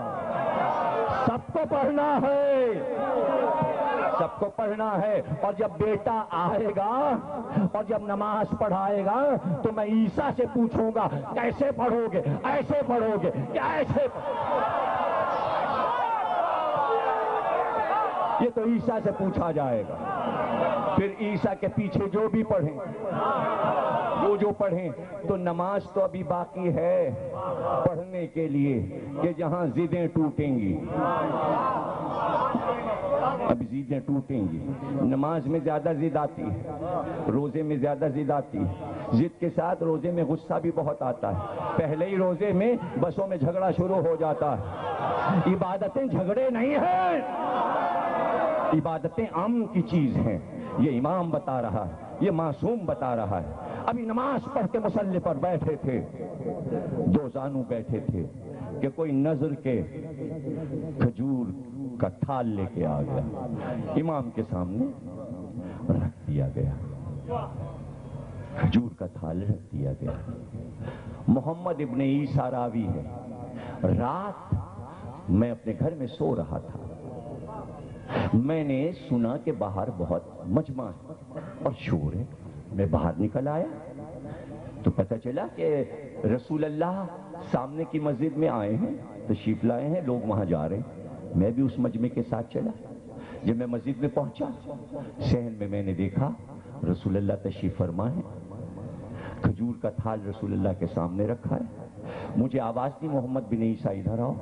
سب کو پڑھنا ہے، سب کو پڑھنا ہے۔ اور جب بیٹا آئے گا اور جب نماز پڑھائے گا تو میں عیسیٰ سے پوچھوں گا کیسے پڑھو گے، ایسے پڑھو گے کیا ایسے؟ یہ تو عیسیٰ سے پوچھا جائے گا۔ پھر عیسیٰ کے پیچھے جو بھی پڑھیں، جو پڑھیں، تو نماز تو ابھی باقی ہے پڑھنے کے لیے کہ جہاں ضدیں ٹوٹیں گی، ابھی ضدیں ٹوٹیں گی۔ نماز میں زیادہ ضد آتی ہے، روزے میں زیادہ ضد آتی ہے، ضد کے ساتھ روزے میں غصہ بھی بہت آتا ہے۔ پہلے ہی روزے میں بسوں میں جھگڑا شروع ہو جاتا ہے۔ عبادتیں جھگڑے نہیں ہیں، عبادتیں امن کی چیز ہیں، یہ امام بتا رہا ہے، یہ معصوم بتا رہا ہے۔ ابھی نماز پڑھ کے مصلی پر بیٹھے تھے، دو زانو بیٹھے تھے کہ کوئی نظر کے کھجور کا تھال لے کے آ گیا، امام کے سامنے رکھ دیا گیا، کھجور کا تھال رکھ دیا گیا۔ محمد ابن عیسیٰ راوی ہے، رات میں اپنے گھر میں سو رہا تھا، میں نے سنا کہ باہر بہت مجمع اور شور ہے، میں باہر نکل آیا تو پتہ چلا کہ رسول اللہ سامنے کی مسجد میں آئے ہیں، تشریف لائے ہیں، لوگ وہاں جا رہے ہیں، میں بھی اس مجمع کے ساتھ چلا۔ جب میں مسجد میں پہنچا، صحن میں میں نے دیکھا رسول اللہ تشریف فرما ہے، کھجور کا تھال رسول اللہ کے سامنے رکھا ہے۔ مجھے آواز دی محمد بن عیسیٰ ادھر آؤ۔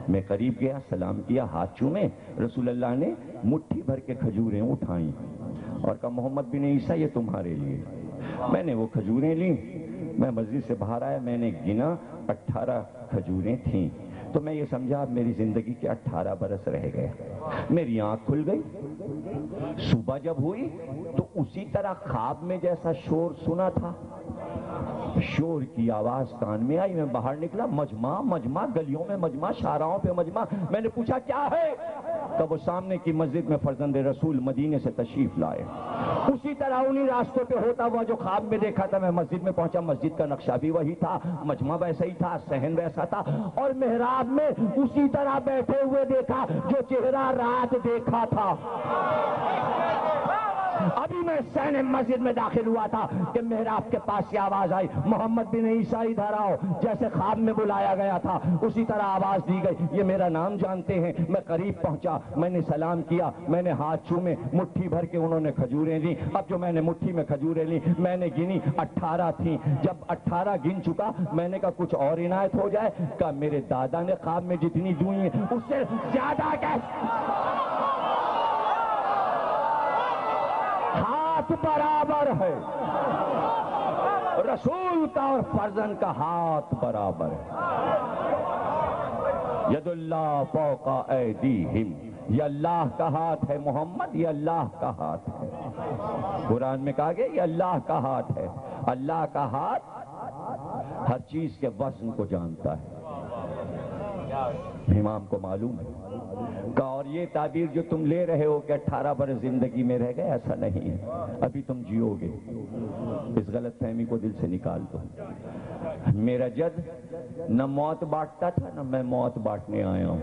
میں قریب گیا، سلام کیا، ہاتھ چومے۔ رسول اللہ نے مٹھی بھر کے کھجوریں اٹھائیں اور کہا محمد بن عیسیٰ یہ تمہارے لیے۔ میں نے وہ کھجوریں لیں، میں مسجد سے باہر آیا، میں نے گنا 18 کھجوریں تھیں۔ تو میں یہ سمجھا اب میری زندگی کے 18 برس رہ گئے۔ میری آنکھ کھل گئی۔ صبح جب ہوئی تو اسی طرح خواب میں جیسا شور سنا تھا، شور کی آواز کان میں آئی۔ میں باہر نکلا، مجمع مجمع، گلیوں میں مجمع، شاہراہوں پہ مجمع۔ میں نے پوچھا کیا ہے؟ تب وہ سامنے کی مسجد میں فرزند رسول مدینے سے تشریف لائے۔ اسی طرح انہی راستوں پہ ہوتا ہوا جو خواب میں دیکھا تھا، میں مسجد میں پہنچا۔ مسجد کا نقشہ بھی وہی تھا، مجمع ویسا ہی تھا، صحن ویسا تھا، اور محراب میں اسی طرح بیٹھے ہوئے دیکھا جو چہرہ رات دیکھا تھا۔ ابھی میں صحن مسجد میں داخل ہوا تھا کہ محراب کے پاس سے آواز آئی محمد بن عیسیٰ ادھر آؤ۔ جیسے خواب میں بلایا گیا تھا اسی طرح آواز دی گئی۔ یہ میرا نام جانتے ہیں۔ میں قریب پہنچا، میں نے سلام کیا، میں نے ہاتھ چومے، مٹھی بھر کے انہوں نے کھجوریں لی۔ اب جو میں نے مٹھی میں کھجوریں لی میں نے گنی 18 تھیں۔ جب 18 گن چکا میں نے کہا کچھ اور عنایت ہو جائے۔ کہا میرے دادا نے خواب میں جتنی دوئی ہیں اس سے زیادہ ہاتھ برابر ہے، رسول کا اور فرزند کا ہاتھ برابر ہے۔ ید اللہ فوق ایدیہم، یہ اللہ کا ہاتھ ہے محمد، یہ اللہ کا ہاتھ ہے۔ قرآن میں کہا گیا یہ اللہ کا ہاتھ ہے۔ اللہ کا ہاتھ ہر چیز کے وزن کو جانتا ہے، امام کو معلوم ہے۔ اور یہ تعبیر جو تم لے رہے ہو کہ 18 برس زندگی میں رہ گئے، ایسا نہیں ہے، ابھی تم جیو گے۔ اس غلط فہمی کو دل سے نکال دو۔ میرا جد نہ موت بانٹتا تھا نہ میں موت بانٹنے آیا ہوں۔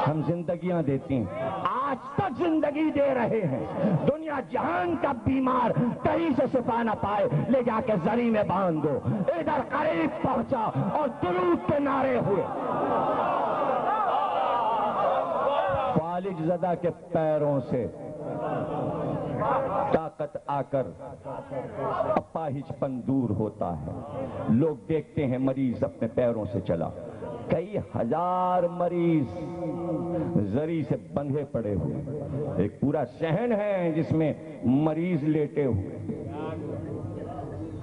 ہم زندگیاں دیتے ہیں، آج تک زندگی دے رہے ہیں۔ دنیا جہان کا بیمار کہیں سے شفا نہ پائے، لے جا کے زری میں باندھ دو۔ ادھر قریب پہنچا اور درود کے نعرے ہوئے۔ فالج زدہ کے پیروں سے طاقت آ کر اپاہج پن دور ہوتا ہے۔ لوگ دیکھتے ہیں مریض اپنے پیروں سے چلا، کئی ہزار مریض زری سے بندھے پڑے ہوئے، ایک پورا صحن ہے جس میں مریض لیٹے ہوئے،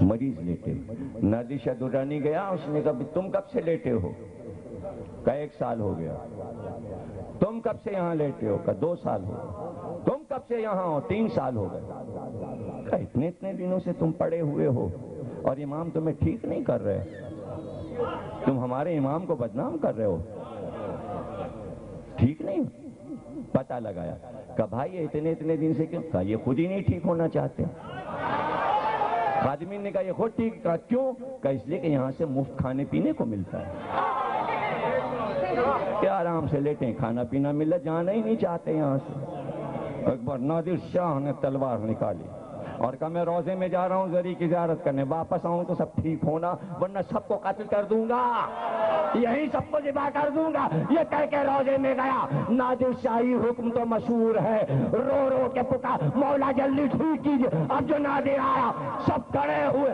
مریض لیٹے ہوئے۔ نادر شاہ درانی گیا، اس نے کہا تم کب سے لیٹے ہو؟ کہا 1 سال ہو گیا۔ تم کب سے یہاں لیٹے ہو؟ کہا 2 سال ہو۔ تم کب سے یہاں ہو؟ 3 سال ہو گئے۔ کہا اتنے دنوں سے تم پڑے ہوئے ہو اور امام تمہیں ٹھیک نہیں کر رہے، تم ہمارے امام کو بدنام کر رہے ہو، ٹھیک نہیں؟ پتہ لگایا، کہا بھائی اتنے دن سے کیوں؟ کہا یہ خود ہی نہیں ٹھیک ہونا چاہتے۔ خادمین نے کہا یہ خود ٹھیک، کہا کیوں؟ کہا اس لیے کہ یہاں سے مفت کھانے پینے کو ملتا ہے، کہ آرام سے لیٹیں، کھانا پینا ملے، جانا ہی نہیں چاہتے یہاں سے۔ ایک بار نادر شاہ نے تلوار نکالی اور کہا میں روزے میں جا رہا ہوں زری کی زیارت کرنے، واپس آؤں تو سب ٹھیک ہونا ورنہ سب کو قتل کر دوں گا، یہی سب کو ذبح کر دوں گا۔ یہ کہہ کے روزے میں گیا۔ نادر شاہی حکم تو مشہور ہے، رو رو کے پکار مولا جلدی ٹھیک کیجئے۔ اب جو نادر آیا سب کھڑے ہوئے،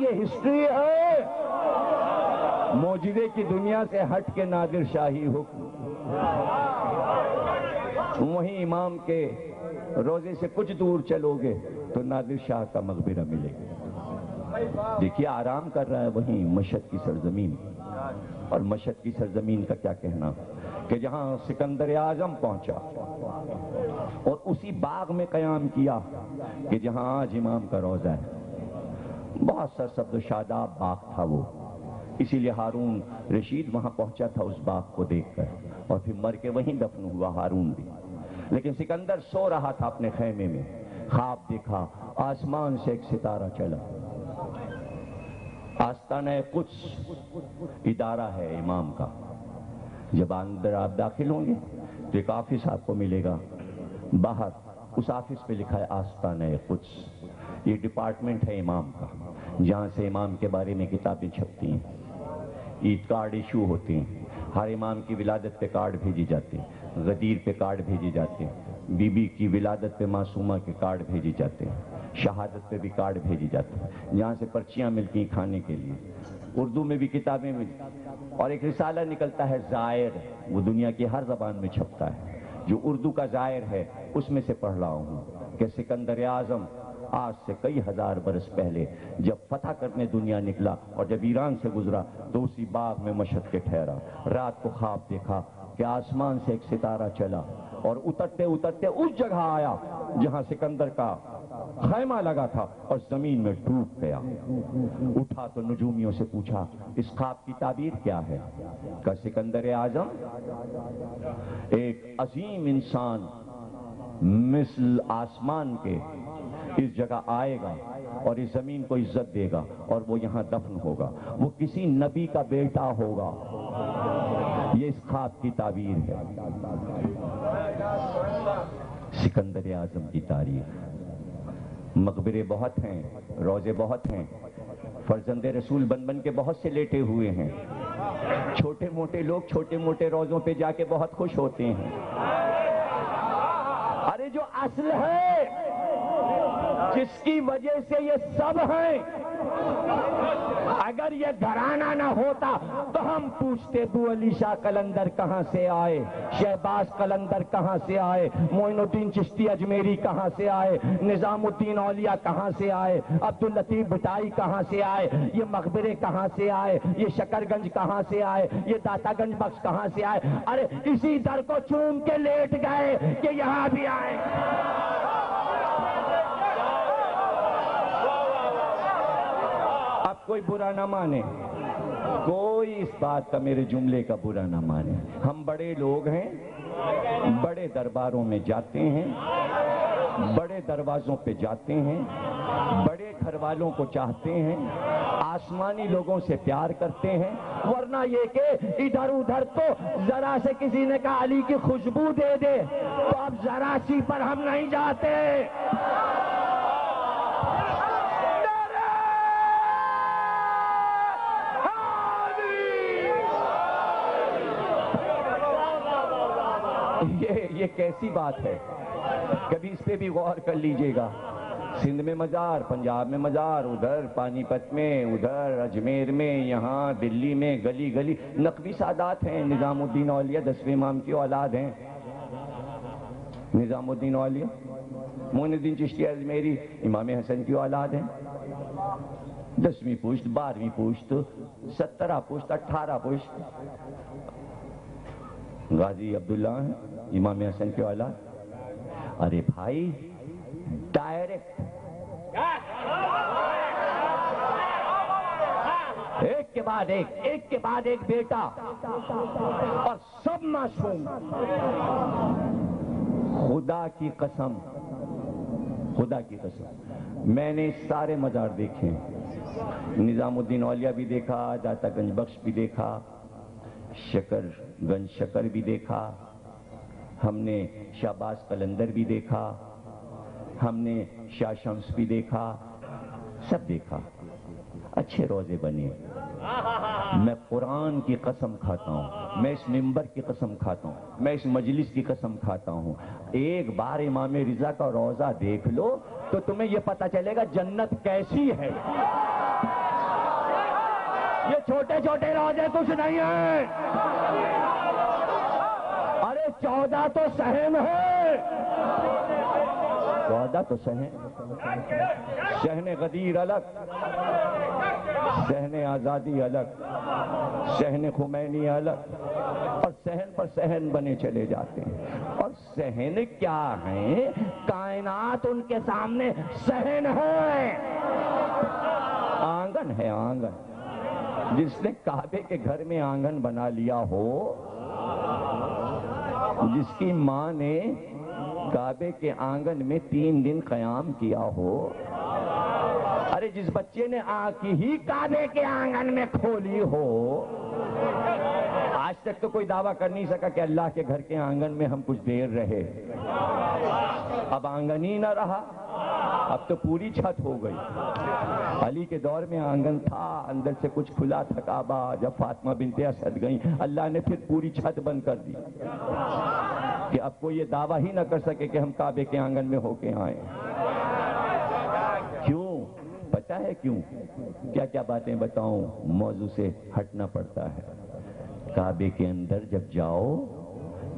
یہ ہسٹری ہے، معجزے کی دنیا سے ہٹ کے نادر شاہی حکم۔ وہیں امام کے روزے سے کچھ دور چلو گے تو نادر شاہ کا مقبرہ ملے گا۔ دیکھیے آرام کر رہا ہے وہیں مشہد کی سرزمین، اور مشہد کی سرزمین کا کیا کہنا کہ جہاں سکندر اعظم پہنچا اور اسی باغ میں قیام کیا کہ جہاں آج امام کا روزہ ہے۔ بہت سرسبز و شاداب باغ تھا وہ، اسی لیے ہارون رشید وہاں پہنچا تھا اس باغ کو دیکھ کر، اور پھر مر کے وہیں دفن ہوا ہارون بھی۔ لیکن سکندر سو رہا تھا اپنے خیمے میں، خواب دیکھا آسمان سے ایک ستارہ چلا۔ آستانہ قدس ادارہ ہے امام کا، جب اندر آپ داخل ہوں گے تو ایک آفس آپ کو ملے گا، باہر اس آفس پہ لکھا ہے آستانہ قدس۔ یہ ڈپارٹمنٹ ہے امام کا، جہاں سے امام کے بارے میں کتابیں چھپتی ہیں۔ عید کارڈ ایشو ہوتے ہیں، ہر امام کی ولادت پہ کارڈ بھیجی جاتے ہیں، غدیر پہ کارڈ بھیجے جاتے ہیں، بی بی کی ولادت پہ معصومہ کے کارڈ بھیجے جاتے ہیں، شہادت پہ بھی کارڈ بھیجے جاتے ہیں، یہاں سے پرچیاں ملتی ہیں کھانے کے لیے، اردو میں بھی کتابیں ملتی، اور ایک رسالہ نکلتا ہے زائر، وہ دنیا کی ہر زبان میں چھپتا ہے، جو اردو کا زائر ہے اس میں سے پڑھ رہا ہوں کہ سکندر اعظم آج سے کئی ہزار برس پہلے جب فتح کرنے دنیا نکلا اور جب ایران سے گزرا تو اسی باغ میں مشہد کے ٹھہرا، رات کو خواب دیکھا کہ آسمان سے ایک ستارہ چلا اور اترتے اترتے اس جگہ آیا جہاں سکندر کا خیمہ لگا تھا اور زمین میں ڈوب گیا۔ اٹھا تو نجومیوں سے پوچھا اس خواب کی تعبیر کیا ہے؟ کہ سکندر اعظم ایک عظیم انسان مثل آسمان کے اس جگہ آئے گا اور اس زمین کو عزت دے گا اور وہ یہاں دفن ہوگا، وہ کسی نبی کا بیٹا ہوگا۔ یہ اس خواب کی تعبیر ہے۔ سکندر اعظم کی تاریخ، مقبرے بہت ہیں، روضے بہت ہیں، فرزند رسول بن بن کے بہت سے لیٹے ہوئے ہیں، چھوٹے موٹے لوگ چھوٹے موٹے روضوں پہ جا کے بہت خوش ہوتے ہیں۔ ارے جو اصل ہے جس کی وجہ سے یہ سب ہیں، اگر یہ گھرانہ نہ ہوتا تو ہم پوچھتے ابو علی شاہ قلندر کہاں سے آئے، شہباز قلندر کہاں سے آئے، معین الدین چشتی اجمیری کہاں سے آئے، نظام الدین اولیاء کہاں سے آئے، عبداللطیف بھٹائی کہاں سے آئے، یہ مقبرے کہاں سے آئے، یہ شکر گنج کہاں سے آئے، یہ داتا گنج بخش کہاں سے آئے؟ ارے اسی در کو چوم کے لیٹ گئے کہ یہاں بھی آئے۔ اب کوئی برا نہ مانے، کوئی اس بات کا میرے جملے کا برا نہ مانے، ہم بڑے لوگ ہیں، بڑے درباروں میں جاتے ہیں، بڑے دروازوں پہ جاتے ہیں، بڑے گھر والوں کو چاہتے ہیں، آسمانی لوگوں سے پیار کرتے ہیں، ورنہ یہ کہ ادھر ادھر تو ذرا سے کسی نے کہا علی کی خوشبو دے دے تو اب ذرا سی پر ہم نہیں جاتے۔ یہ کیسی بات ہے؟ کبھی اس پہ بھی غور کر لیجئے گا۔ سندھ میں مزار، پنجاب میں مزار، ادھر پانی پت میں، ادھر اجمیر میں، یہاں دلی میں گلی گلی نقوی سادات ہیں۔ نظام الدین اولیاء 10ویں امام کی اولاد ہیں، نظام الدین اولیاء، معین الدین چشتی اجمیری امام حسن کی اولاد ہیں، 10ویں پشت، 12ویں پشت، 17 پشت، 18 پشت۔ غازی عبداللہ ہیں امام حسن کی اولاد۔ ارے بھائی ڈائریکٹ ایک کے بعد ایک، ایک کے بعد ایک بیٹا اور سب معصوم۔ خدا کی قسم، خدا کی قسم میں نے سارے مزار دیکھے، نظام الدین اولیاء بھی دیکھا، داتا گنج بخش بھی دیکھا، شکر گنج شکر بھی دیکھا، ہم نے شہباز قلندر بھی دیکھا، ہم نے شاہ شمس بھی دیکھا، سب دیکھا، اچھے روزے بنے۔ میں قرآن کی قسم کھاتا ہوں، میں اس منبر کی قسم کھاتا ہوں، میں اس مجلس کی قسم کھاتا ہوں، ایک بار امام رضا کا روزہ دیکھ لو تو تمہیں یہ پتہ چلے گا جنت کیسی ہے۔ یہ چھوٹے چھوٹے روزے کچھ نہیں ہیں، ارے 14 تو صحن ہے، 14 تو صحن غدیر الگ، صحن آزادی الگ، صحن خمینی الگ، اور صحن پر صحن بنے چلے جاتے ہیں۔ اور صحن کیا ہیں؟ کائنات ان کے سامنے صحن ہے، آنگن ہے آنگن۔ جس نے کعبے کے گھر میں آنگن بنا لیا ہو، جس کی ماں نے کعبے کے آنگن میں 3 دن قیام کیا ہو، ارے جس بچے نے آنکھ ہی کعبے کے آنگن میں کھولی ہو، آج تک تو کوئی دعویٰ کر نہیں سکا کہ اللہ کے گھر کے آنگن میں ہم کچھ دیر رہے. اب آنگن ہی نہ رہا, اب تو پوری چھت ہو گئی. علی کے دور میں آنگن تھا, اندر سے کچھ کھلا تھا کعبہ. جب فاطمہ بنت اسد گئیں, اللہ نے پھر پوری چھت بند کر دی کہ اب کوئی یہ دعویٰ ہی نہ کر سکے کہ ہم کعبے کے آنگن میں ہو کے آئیں. کیوں؟ پتہ ہے کیوں؟ کیا کیا باتیں بتاؤں, موضوع سے ہٹنا پڑتا ہے. کعبے کے اندر جب جاؤ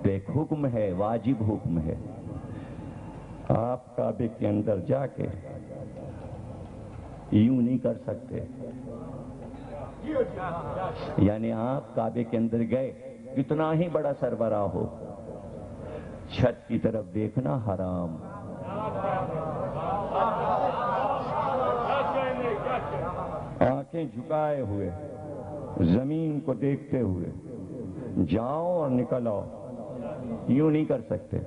تو ایک حکم ہے, واجب حکم ہے. آپ کعبے کے اندر جا کے یوں نہیں کر سکتے. یعنی آپ کعبے کے اندر گئے, کتنا ہی بڑا سربراہ ہو, چھت کی طرف دیکھنا حرام. آنکھیں جھکائے ہوئے زمین کو دیکھتے ہوئے جاؤ اور نکل آؤ, یوں نہیں کر سکتے.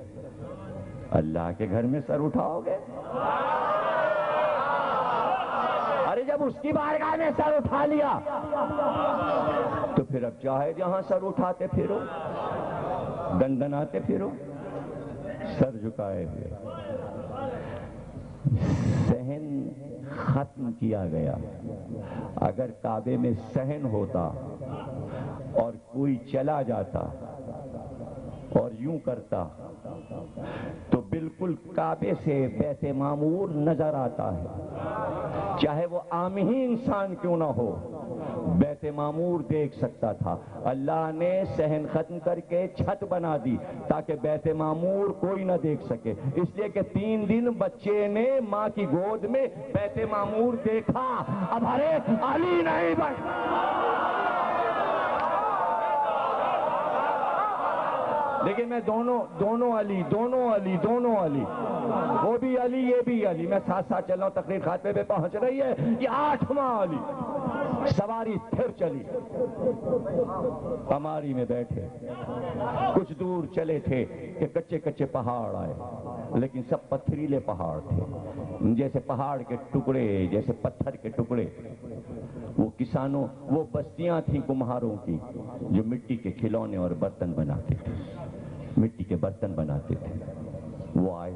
اللہ کے گھر میں سر اٹھاؤ گے, ارے جب اس کی بارگاہ میں سر اٹھا لیا تو پھر اب چاہے جہاں سر اٹھاتے پھرو, دندناتے پھرو, سر جھکائے ہوئے. صحن ختم کیا گیا. اگر کعبے میں صحن ہوتا اور کوئی چلا جاتا اور یوں کرتا تو بالکل کعبے سے بیت معمور نظر آتا ہے, چاہے وہ عام ہی انسان کیوں نہ ہو, بیت معمور دیکھ سکتا تھا. اللہ نے صحن ختم کر کے چھت بنا دی تاکہ بیت معمور کوئی نہ دیکھ سکے. اس لیے کہ 3 دن بچے نے ماں کی گود میں بیت معمور دیکھا. اب ارے علی نہیں بن, لیکن میں دونوں علی, وہ بھی علی یہ بھی علی, میں ساتھ ساتھ چل رہا ہوں. تقریر خاتمے پہ پہنچ رہی ہے, یہ 8واں علی. سواری پھر چلی, ہماری میں بیٹھے. کچھ دور چلے تھے کہ کچے کچے پہاڑ آئے, لیکن سب پتھریلے پہاڑ تھے, جیسے پہاڑ کے ٹکڑے, جیسے پتھر کے ٹکڑے. وہ کسانوں, وہ بستیاں تھیں کمہاروں کی جو مٹی کے کھلونے اور برتن بناتے تھے, مٹی کے برتن بناتے تھے. وہ آئے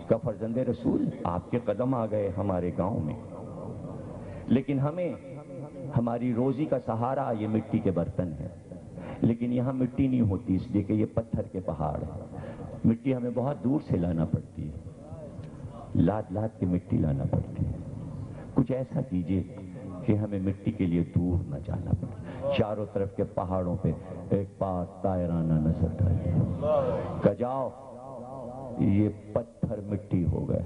کہ فرزند رسول آپ کے قدم آ گئے ہمارے گاؤں میں, لیکن ہمیں ہماری روزی کا سہارا یہ مٹی کے برتن ہے, لیکن یہاں مٹی نہیں ہوتی اس لیے کہ یہ پتھر کے پہاڑ ہیں. مٹی ہمیں بہت دور سے لانا پڑتی ہے, لاد کے مٹی لانا پڑتی ہے. کچھ ایسا کیجئے کہ ہمیں مٹی کے لیے دور نہ جانا پڑے. چاروں طرف کے پہاڑوں پہ ایک پاک طائرانہ نظر ڈالے کہ جاؤ یہ پتھر مٹی ہو گئے,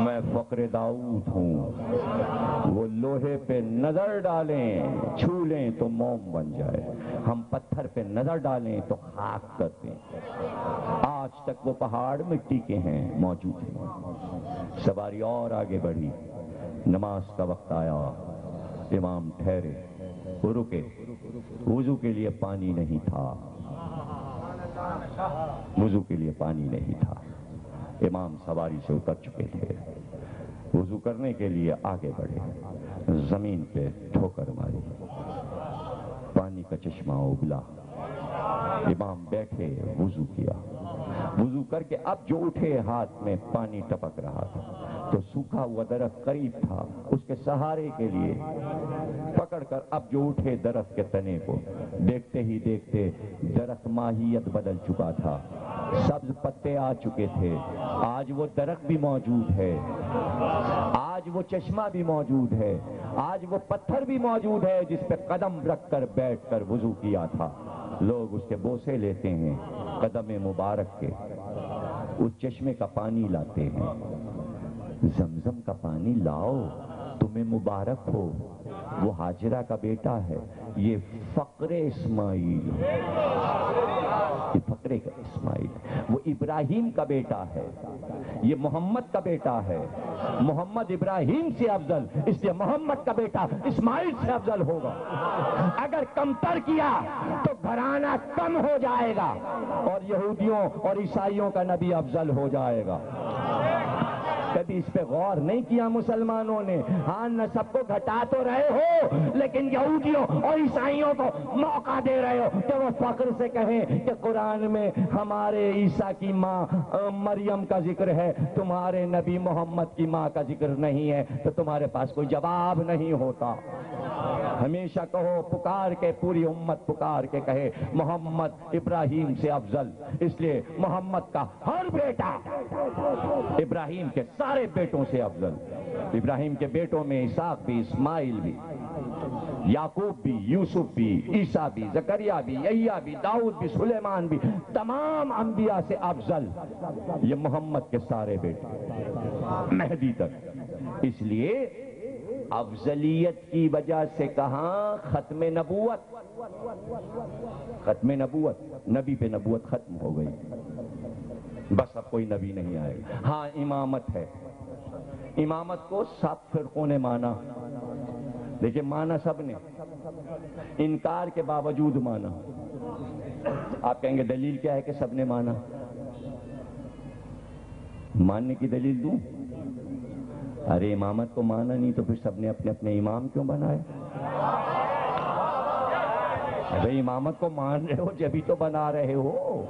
میں فقر داؤد ہوں. وہ لوہے پہ نظر ڈالیں چھو لیں تو موم بن جائے, ہم پتھر پہ نظر ڈالیں تو خاک کر دیں. آج تک وہ پہاڑ مٹی کے ہیں, موجود ہیں. سواری اور آگے بڑھی, نماز کا وقت آیا, امام ٹھہرے, رکے. وضو کے لیے پانی نہیں تھا, وضو کے لیے پانی نہیں تھا. امام سواری سے اتر چکے تھے, وضو کرنے کے لیے آگے بڑھے. زمین پہ ٹھوکر ماری, پانی کا چشمہ ابلا. امام بیٹھے, وضو کیا. وضو کر کے اب جو اٹھے ہاتھ میں پانی ٹپک رہا تھا, تو سوکھا ہوا درخت قریب تھا, اس کے سہارے کے لیے پکڑ کر اب جو اٹھے درخت کے تنے کو, دیکھتے ہی دیکھتے درخت ماہیت بدل چکا تھا. سبز پتے آ چکے تھے. آج وہ درخت بھی موجود ہے, آج وہ چشمہ بھی موجود ہے, آج وہ پتھر بھی موجود ہے جس پہ قدم رکھ کر بیٹھ کر وضو کیا تھا. لوگ اس کے بوسے لیتے ہیں قدم مبارک کے. اس چشمے کا پانی لاتے ہیں. زمزم کا پانی لاؤ, تمہیں مبارک ہو. وہ ہاجرہ کا بیٹا ہے, یہ فقر اسماعیل, یہ فقر اسماعیل. وہ ابراہیم کا بیٹا ہے, یہ محمد کا بیٹا ہے. محمد ابراہیم سے افضل, اس لیے محمد کا بیٹا اسماعیل سے افضل ہوگا. اگر کمتر کیا تو گھرانہ کم ہو جائے گا اور یہودیوں اور عیسائیوں کا نبی افضل ہو جائے گا. کبھی اس پہ غور نہیں کیا مسلمانوں نے؟ ہاں نسب کو گھٹا تو رہے ہو، لیکن یہودیوں اور عیسائیوں کو موقع دے رہے ہو کہ وہ فخر سے کہیں کہ قرآن میں ہمارے عیسیٰ کی ماں مریم کا ذکر ہے، تمہارے نبی محمد کی ماں کا ذکر نہیں ہے، تو تمہارے پاس کوئی جواب نہیں ہوتا۔ ہمیشہ کہو، پکار کے، پوری امت پکار کے کہے محمد ابراہیم سے افضل، اس لیے محمد کا ہر بیٹا ابراہیم کے سارے بیٹوں سے افضل۔ ابراہیم کے بیٹوں میں اسحاق بھی، اسماعیل بھی، یعقوب بھی، یوسف بھی، عیسیٰ بھی، زکریا بھی، یحییٰ بھی، داؤد بھی، سلیمان بھی، تمام انبیاء سے افضل یہ محمد کے سارے بیٹے مہدی تک۔ اس لیے افضلیت کی وجہ سے کہاں ختم نبوت، ختم نبوت، نبی پہ نبوت ختم ہو گئی، بس اب کوئی نبی نہیں آئے گا۔ ہاں امامت ہے، امامت کو سب فرقوں نے مانا، دیکھیں مانا سب نے، انکار کے باوجود مانا۔ آپ کہیں گے دلیل کیا ہے کہ سب نے مانا؟ ماننے کی دلیل دوں؟ ارے امامت کو مانا نہیں تو پھر سب نے اپنے اپنے امام کیوں بنائے؟ ارے امامت کو مان رہے ہو جبھی تو بنا رہے ہو۔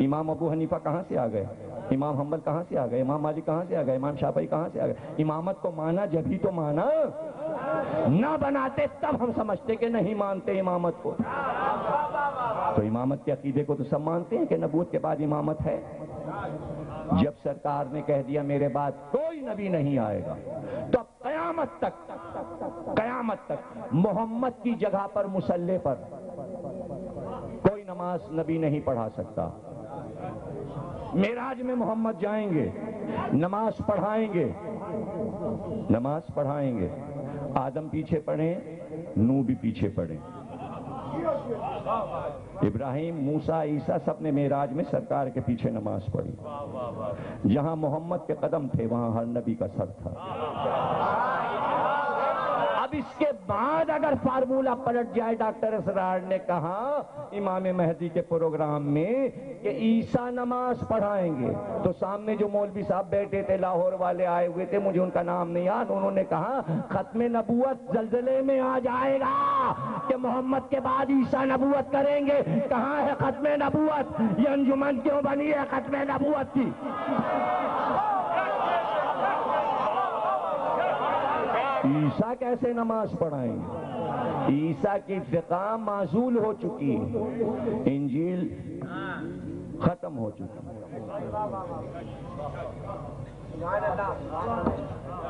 امام ابو حنیفہ کہاں سے آ گئے؟ امام حنبل کہاں سے آ گئے؟ امام مالک کہاں سے آ گئے؟ امام شافعی کہاں سے آ گئے؟ امامت کو مانا جبھی تو مانا، نہ بناتے تب ہم سمجھتے کہ نہیں مانتے امامت کو۔ تو امامت کے عقیدے کو تو سب مانتے ہیں کہ نبوت کے بعد امامت ہے۔ جب سرکار نے کہہ دیا میرے بعد کوئی نبی نہیں آئے گا، تو اب قیامت تک محمد کی جگہ پر مصلی پر کوئی نماز نبی نہیں پڑھا سکتا۔ معراج میں محمد جائیں گے، نماز پڑھائیں گے، نماز پڑھائیں گے، آدم پیچھے پڑھیں، نوح بھی پیچھے پڑھیں، ابراہیم، موسیٰ، عیسیٰ سب نے معراج میں سرکار کے پیچھے نماز پڑھی۔ جہاں محمد کے قدم تھے وہاں ہر نبی کا سر تھا۔ اب اس کے بعد اگر فارمولہ پلٹ جائے، ڈاکٹر اسرار نے کہا امام مہدی کے پروگرام میں کہ عیسیٰ نماز پڑھائیں گے، تو سامنے جو مولوی صاحب بیٹھے تھے لاہور والے آئے ہوئے تھے، مجھے ان کا نام نہیں یاد، انہوں نے کہا ختم نبوت زلزلے میں آ جائے گا کہ محمد کے بعد عیسیٰ نبوت کریں گے۔ کہاں ہے ختم نبوت؟ یہ انجمن کیوں بنی ہے ختم نبوت کی؟ عیسیٰ کیسے نماز پڑھائیں گے؟ عیسیٰ کی فقہ معزول ہو چکی ہے، انجیل ختم ہو چکی ہے،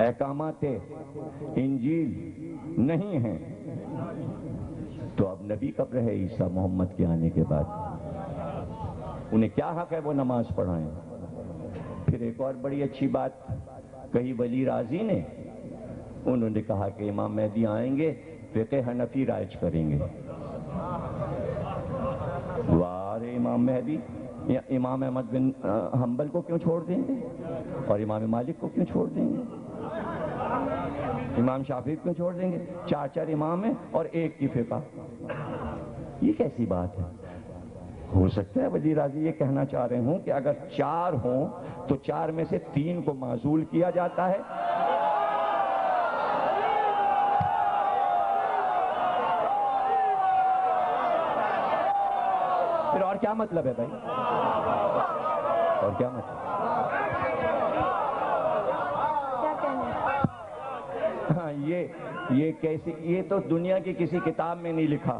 احکامات انجیل نہیں ہیں، تو اب نبی کب رہے عیسیٰ محمد کے آنے کے بعد؟ انہیں کیا حق ہے وہ نماز پڑھائیں؟ پھر ایک اور بڑی اچھی بات کہی ولی راضی نے، انہوں نے کہا کہ امام مہدی آئیں گے فقہ حنفی رائج کریں گے۔ وارے امام مہدی، یا امام احمد بن حنبل کو کیوں چھوڑ دیں گے؟ اور امام مالک کو کیوں چھوڑ دیں گے؟ امام شافعی کیوں چھوڑ دیں گے؟ چار چار امام ہیں اور ایک کی فقہ، یہ کیسی بات ہے؟ ہو سکتا ہے ولی راضی یہ کہنا چاہ رہے ہوں کہ اگر چار ہوں تو چار میں سے تین کو معزول کیا جاتا ہے۔ پھر اور کیا مطلب ہے بھائی؟ اور کیا مطلب؟ ہاں یہ کیسی، یہ تو دنیا کی کسی کتاب میں نہیں لکھا،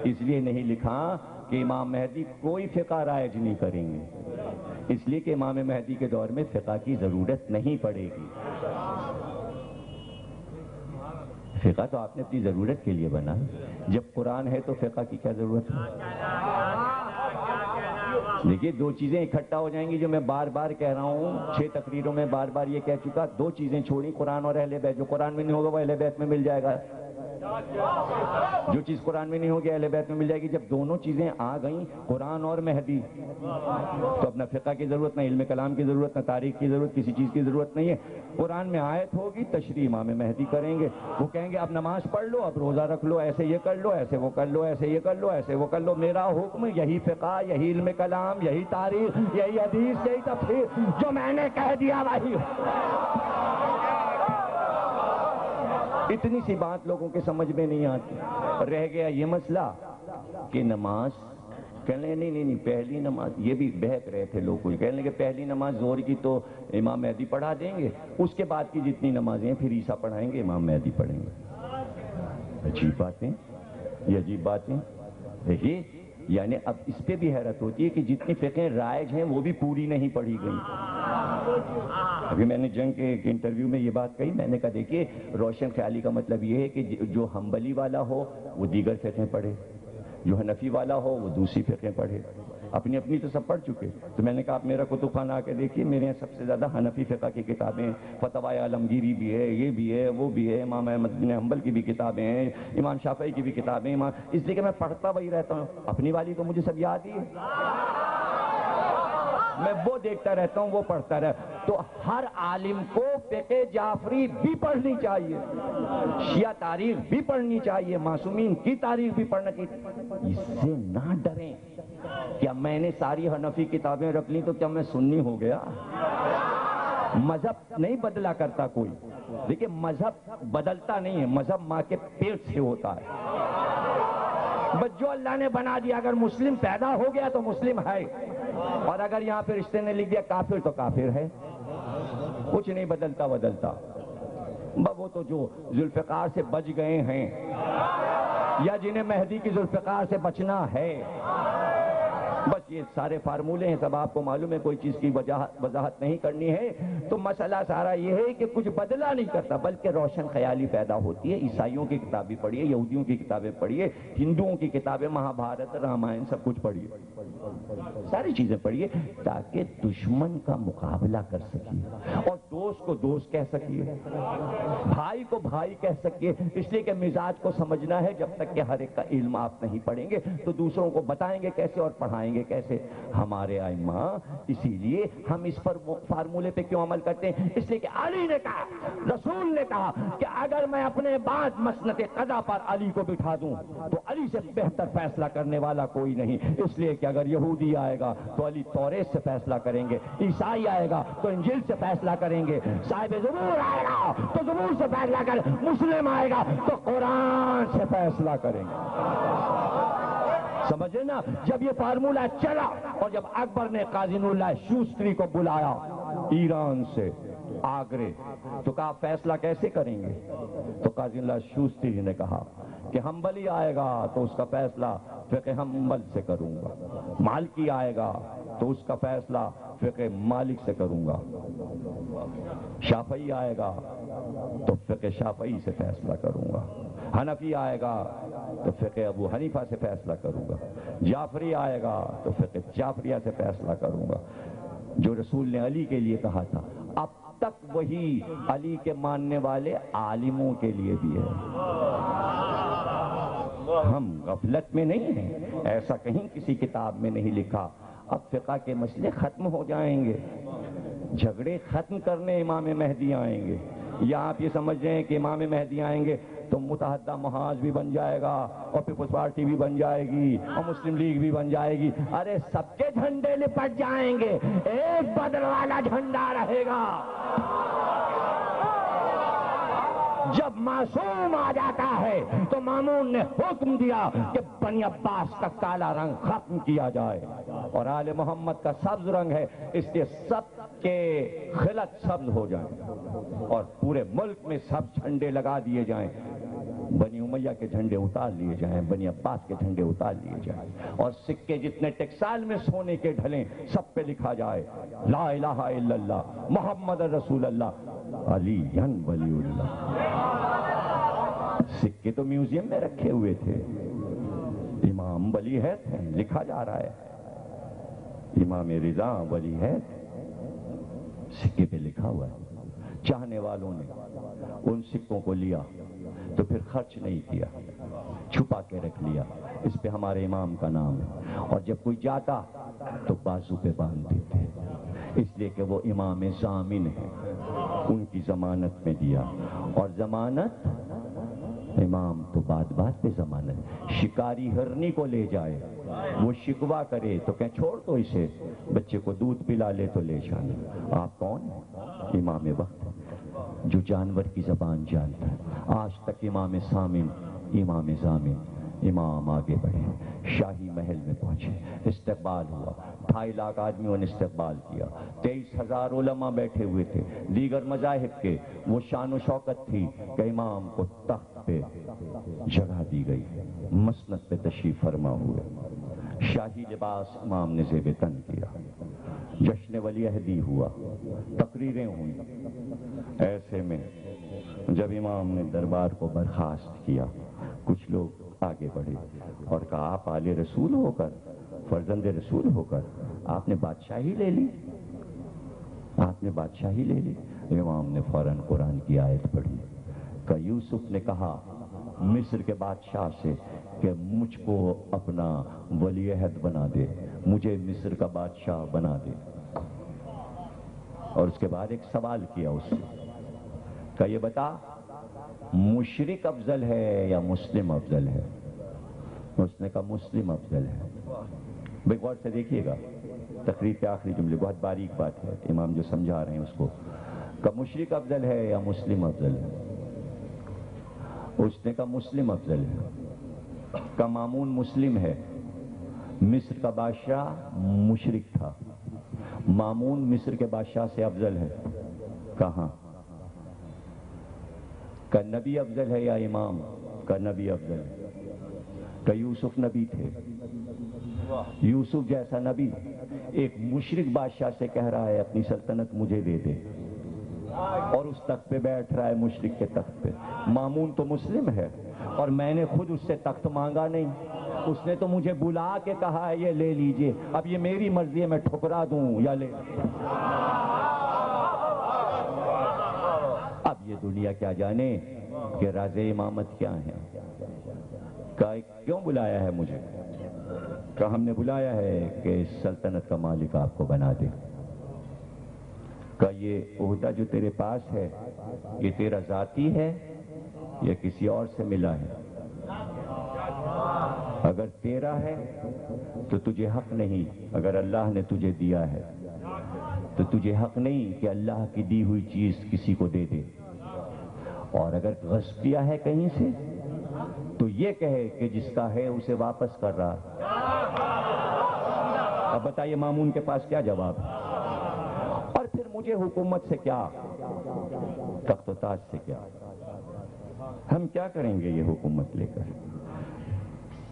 اس لیے نہیں لکھا کہ امام مہدی کوئی فقہ رائج نہیں کریں گے، اس لیے کہ امام مہدی کے دور میں فقہ کی ضرورت نہیں پڑے گی۔ فقہ تو آپ نے اپنی ضرورت کے لیے بنا، جب قرآن ہے تو فقہ کی کیا ضرورت ہے؟ دیکھیے دو چیزیں اکٹھا ہو جائیں گی، جو میں بار بار کہہ رہا ہوں، 6 تقریروں میں بار بار یہ کہہ چکا، دو چیزیں چھوڑی، قرآن اور اہل بیت، جو قرآن میں نہیں ہوگا وہ اہل بیت میں مل جائے گا۔ جو چیز قرآن میں نہیں ہوگی اہل بیت میں مل جائے گی. جب دونوں چیزیں آ گئیں قرآن اور مہدی تو اپنا فقہ کی ضرورت نہ علم کلام کی ضرورت نہ تاریخ کی ضرورت کسی چیز کی ضرورت نہیں ہے. قرآن میں آیت ہوگی تشریح امام مہدی کریں گے. وہ کہیں گے اب نماز پڑھ لو اب روزہ رکھ لو ایسے یہ کر لو ایسے وہ کر لو ایسے یہ کر لو ایسے وہ کر لو. میرا حکم یہی فقہ یہی علم کلام یہی تاریخ یہی حدیث یہی تفسیر جو میں نے کہہ دیا وہی. اتنی سی بات لوگوں کے سمجھ میں نہیں آتی. رہ گیا یہ مسئلہ کہ نماز کہنے نہیں پہلی نماز یہ بھی بہک رہے تھے لوگ کہنے کہ پہلی نماز ظہر کی تو امام مہدی پڑھا دیں گے اس کے بعد کی جتنی نمازیں پھر عیسیٰ پڑھائیں گے امام مہدی پڑھیں گے. عجیب باتیں یہ عجیب باتیں دیکھیے. یعنی اب اس پہ بھی حیرت ہوتی ہے کہ جتنی فقہیں رائج ہیں وہ بھی پوری نہیں پڑھی گئی. ابھی میں نے جنگ کے ایک انٹرویو میں یہ بات کہی. میں نے کہا دیکھیے روشن خیالی کا مطلب یہ ہے کہ جو حنبلی والا ہو وہ دیگر فقہیں پڑھے جو حنفی والا ہو وہ دوسری فقہیں پڑھے. اپنی اپنی تو سب پڑھ چکے. تو میں نے کہا آپ میرا کتب خانہ آ کے دیکھیے میرے یہاں سب سے زیادہ حنفی فقہ کی کتابیں فتاوی عالمگیری بھی ہے یہ بھی ہے وہ بھی ہے امام احمد بن حنبل کی بھی کتابیں ہیں امام شافعی کی بھی کتابیں اس لیے کہ میں پڑھتا وہی رہتا ہوں. اپنی والی تو مجھے سب یاد ہی ہے. میں وہ دیکھتا رہتا ہوں وہ پڑھتا رہتا. تو ہر عالم کو فقہ جعفری بھی پڑھنی چاہیے شیعہ تاریخ بھی پڑھنی چاہیے معصومین کی تاریخ بھی پڑھنا چاہیے. اس سے نہ ڈریں. کیا میں نے ساری حنفی کتابیں رکھ لی تو کیا میں سنی ہو گیا؟ مذہب نہیں بدلا کرتا کوئی. دیکھیں مذہب بدلتا نہیں ہے مذہب ماں کے پیٹ سے ہوتا ہے. بس جو اللہ نے بنا دیا اگر مسلم پیدا ہو گیا تو مسلم ہے اور اگر یہاں پہ رشتے نے لکھ دیا کافر تو کافر ہے. کچھ نہیں بدلتا وہ تو جو ذوالفقار سے بچ گئے ہیں یا جنہیں مہدی کی ذوالفقار سے بچنا ہے بس یہ سارے فارمولے ہیں سب آپ کو معلوم ہے کوئی چیز کی وضاحت نہیں کرنی ہے. تو مسئلہ سارا یہ ہے کہ کچھ بدلا نہیں کرتا بلکہ روشن خیالی پیدا ہوتی ہے. عیسائیوں کی کتابیں پڑھیے یہودیوں کی کتابیں پڑھیے ہندوؤں کی کتابیں مہابھارت رامائن سب کچھ پڑھیے ساری چیزیں پڑھیے تاکہ دشمن کا مقابلہ کر سکیے اور دوست کو دوست کہہ سکیے بھائی کو بھائی کہہ سکیے. اس لیے کہ مزاج کو سمجھنا ہے. جب تک کہ ہر ایک کا علم آپ نہیں پڑھیں گے تو دوسروں کو بتائیں گے کیسے اور پڑھائیں گے کیسے. ہمارے ائمہ اسی لیے ہم اس پر فارمولے پہ کیوں عمل کرتے ہیں اس لیے کہ علی نے کہا رسول نے کہا کہ اگر میں اپنے بعد مسنت قضا پر علی کو بٹھا دوں تو علی سے بہتر فیصلہ کرنے والا کوئی نہیں. اس لیے کہ اگر یہودی آئے گا تو علی توریت سے فیصلہ کریں گے عیسائی آئے گا تو انجیل سے فیصلہ کریں گے صاحب زبور آئے گا تو زبور سے فیصلہ کریں مسلم آئے گا تو قرآن سے فیصلہ کریں گے. سمجھے نا. جب یہ فارمولہ چلا اور جب اکبر نے قاضی نور اللہ شوستری کو بلایا ایران سے آگرے تو کہا فیصلہ کیسے کریں گے تو قاضی نور اللہ شوستری نے کہا کہ حنبلی آئے گا تو اس کا فیصلہ فقہ حنبل سے کروں گا مالکی آئے گا تو اس کا فیصلہ فقہ مالک سے کروں گا شافعی آئے گا تو فقہ شافعی سے فیصلہ کروں گا حنفی آئے گا تو فقہ ابو حنیفہ سے فیصلہ کروں گا جعفری آئے گا تو فقہ جعفریہ سے فیصلہ کروں گا. جو رسول نے علی کے لیے کہا تھا اب تک وہی علی کے ماننے والے عالموں کے لیے بھی ہے. ہم غفلت میں نہیں ہیں ایسا کہیں کسی کتاب میں نہیں لکھا. اب فقہ کے مسئلے ختم ہو جائیں گے جھگڑے ختم کرنے امام مہدی آئیں گے. یا آپ یہ سمجھ رہے ہیں کہ امام مہدی آئیں گے تو متحدہ محاذ بھی بن جائے گا اور پیپلز پارٹی بھی بن جائے گی اور مسلم لیگ بھی بن جائے گی. ارے سب کے جھنڈے لپٹ جائیں گے ایک بدر والا جھنڈا رہے گا. جب معصوم آ جاتا ہے تو مامون نے حکم دیا کہ بنی عباس کا کالا رنگ ختم کیا جائے اور آل محمد کا سبز رنگ ہے اس لیے سب کے خلط سبز ہو جائیں اور پورے ملک میں سب جھنڈے لگا دیے جائیں. بنی امیہ کے جھنڈے اتار لیے جائیں بنی عباس کے جھنڈے اتار لیے جائیں اور سکے جتنے ٹیکسال میں سونے کے ڈھلیں سب پہ لکھا جائے لا الہ الا اللہ محمد رسول اللہ علی ولی اللہ. سکے تو میوزیم میں رکھے ہوئے تھے امام ولی ہے لکھا جا رہا ہے امام رضا ولی ہے سکے پہ لکھا ہوا ہے. چاہنے والوں نے ان سکوں کو لیا تو پھر خرچ نہیں کیا، چھپا کے رکھ لیا، اس پہ ہمارے امام کا نام ہے، اور جب کوئی جاتا تو بازو پہ باندھ دیتے، اس لیے کہ وہ امام ضامن ہے، ان کی ضمانت میں دیا، اور ضمانت امام تو بات پہ ضمانت، شکاری ہرنی کو لے جائے، وہ شکوہ کرے تو کہ چھوڑ دو اسے، بچے کو دودھ پلا لے تو لے جانا، آپ کون ہیں؟ امام وقت، جو جانور کی زبان جانتا ہے، آج تک امام ضامن، امام ضامن، امام آگے بڑھے، شاہی محل میں پہنچے، استقبال ہوا، 2.5 لاکھ آدمیوں نے استقبال کیا، 23,000 علماء بیٹھے ہوئے تھے، دیگر مذاہب کے، وہ شان و شوکت تھی کہ امام کو تخت پہ جگہ دی گئی، مسند پہ تشریف فرما ہوئے، شاہی لباس امام نے زیب تن کیا، جشن ولی عہدی ہوا، تقریریں ہوئیں، ایسے میں جب امام نے دربار کو برخاست کیا، کچھ لوگ آگے بڑھے اور کہا آپ آل رسول ہو کر، فرزند رسول ہو کر آپ نے بادشاہی لے لی، آپ نے بادشاہی لے لی؟ امام نے فوراً قرآن کی آیت پڑھی کہ یوسف نے کہا مصر کے بادشاہ سے کہ مجھ کو اپنا ولی عہد بنا دے، مجھے مصر کا بادشاہ بنا دے، اور اس کے بعد ایک سوال کیا اس سے کہ یہ بتا مشرک افضل ہے یا مسلم افضل ہے؟ اس نے کہا مسلم افضل ہے۔ بھئی غور سے دیکھیے گا، تقریر کے آخری جملے بہت باریک بات ہے، امام جو سمجھا رہے ہیں اس کو، کہ مشرک افضل ہے یا مسلم افضل ہے؟ اس نے کہا مسلم افضل ہے۔ کہ مامون مسلم ہے، مصر کا بادشاہ مشرک تھا، مامون مصر کے بادشاہ سے افضل ہے؟ کہاں؟ کہ نبی افضل ہے یا امام؟ کہ نبی افضل ہے۔ کہ یوسف نبی تھے، یوسف جیسا نبی ایک مشرک بادشاہ سے کہہ رہا ہے اپنی سلطنت مجھے دے دے، اور اس تخت پہ بیٹھ رہا ہے مشرک کے تخت پہ۔ مامون تو مسلم ہے، اور میں نے خود اس سے تخت مانگا نہیں، اس نے تو مجھے بلا کے کہا ہے یہ لے لیجئے، اب یہ میری مرضی ہے میں ٹھکرا دوں یا لے۔ اب یہ دنیا کیا جانے کہ راز امامت کیا ہے؟ کیوں بلایا ہے مجھے؟ کہ ہم نے بلایا ہے کہ اس سلطنت کا مالک آپ کو بنا دے، کہ یہ عہدہ جو تیرے پاس ہے یہ تیرا ذاتی ہے یا کسی اور سے ملا ہے؟ اگر تیرا ہے تو تجھے حق نہیں، اگر اللہ نے تجھے دیا ہے تو تجھے حق نہیں کہ اللہ کی دی ہوئی چیز کسی کو دے دے، اور اگر غصب کیا ہے کہیں سے تو یہ کہے کہ جس کا ہے اسے واپس کر رہا۔ اب بتائیے مامون کے پاس کیا جواب ہے؟ اور پھر مجھے حکومت سے کیا، تخت و تاج سے کیا؟ ہم کیا کریں گے یہ حکومت لے کر؟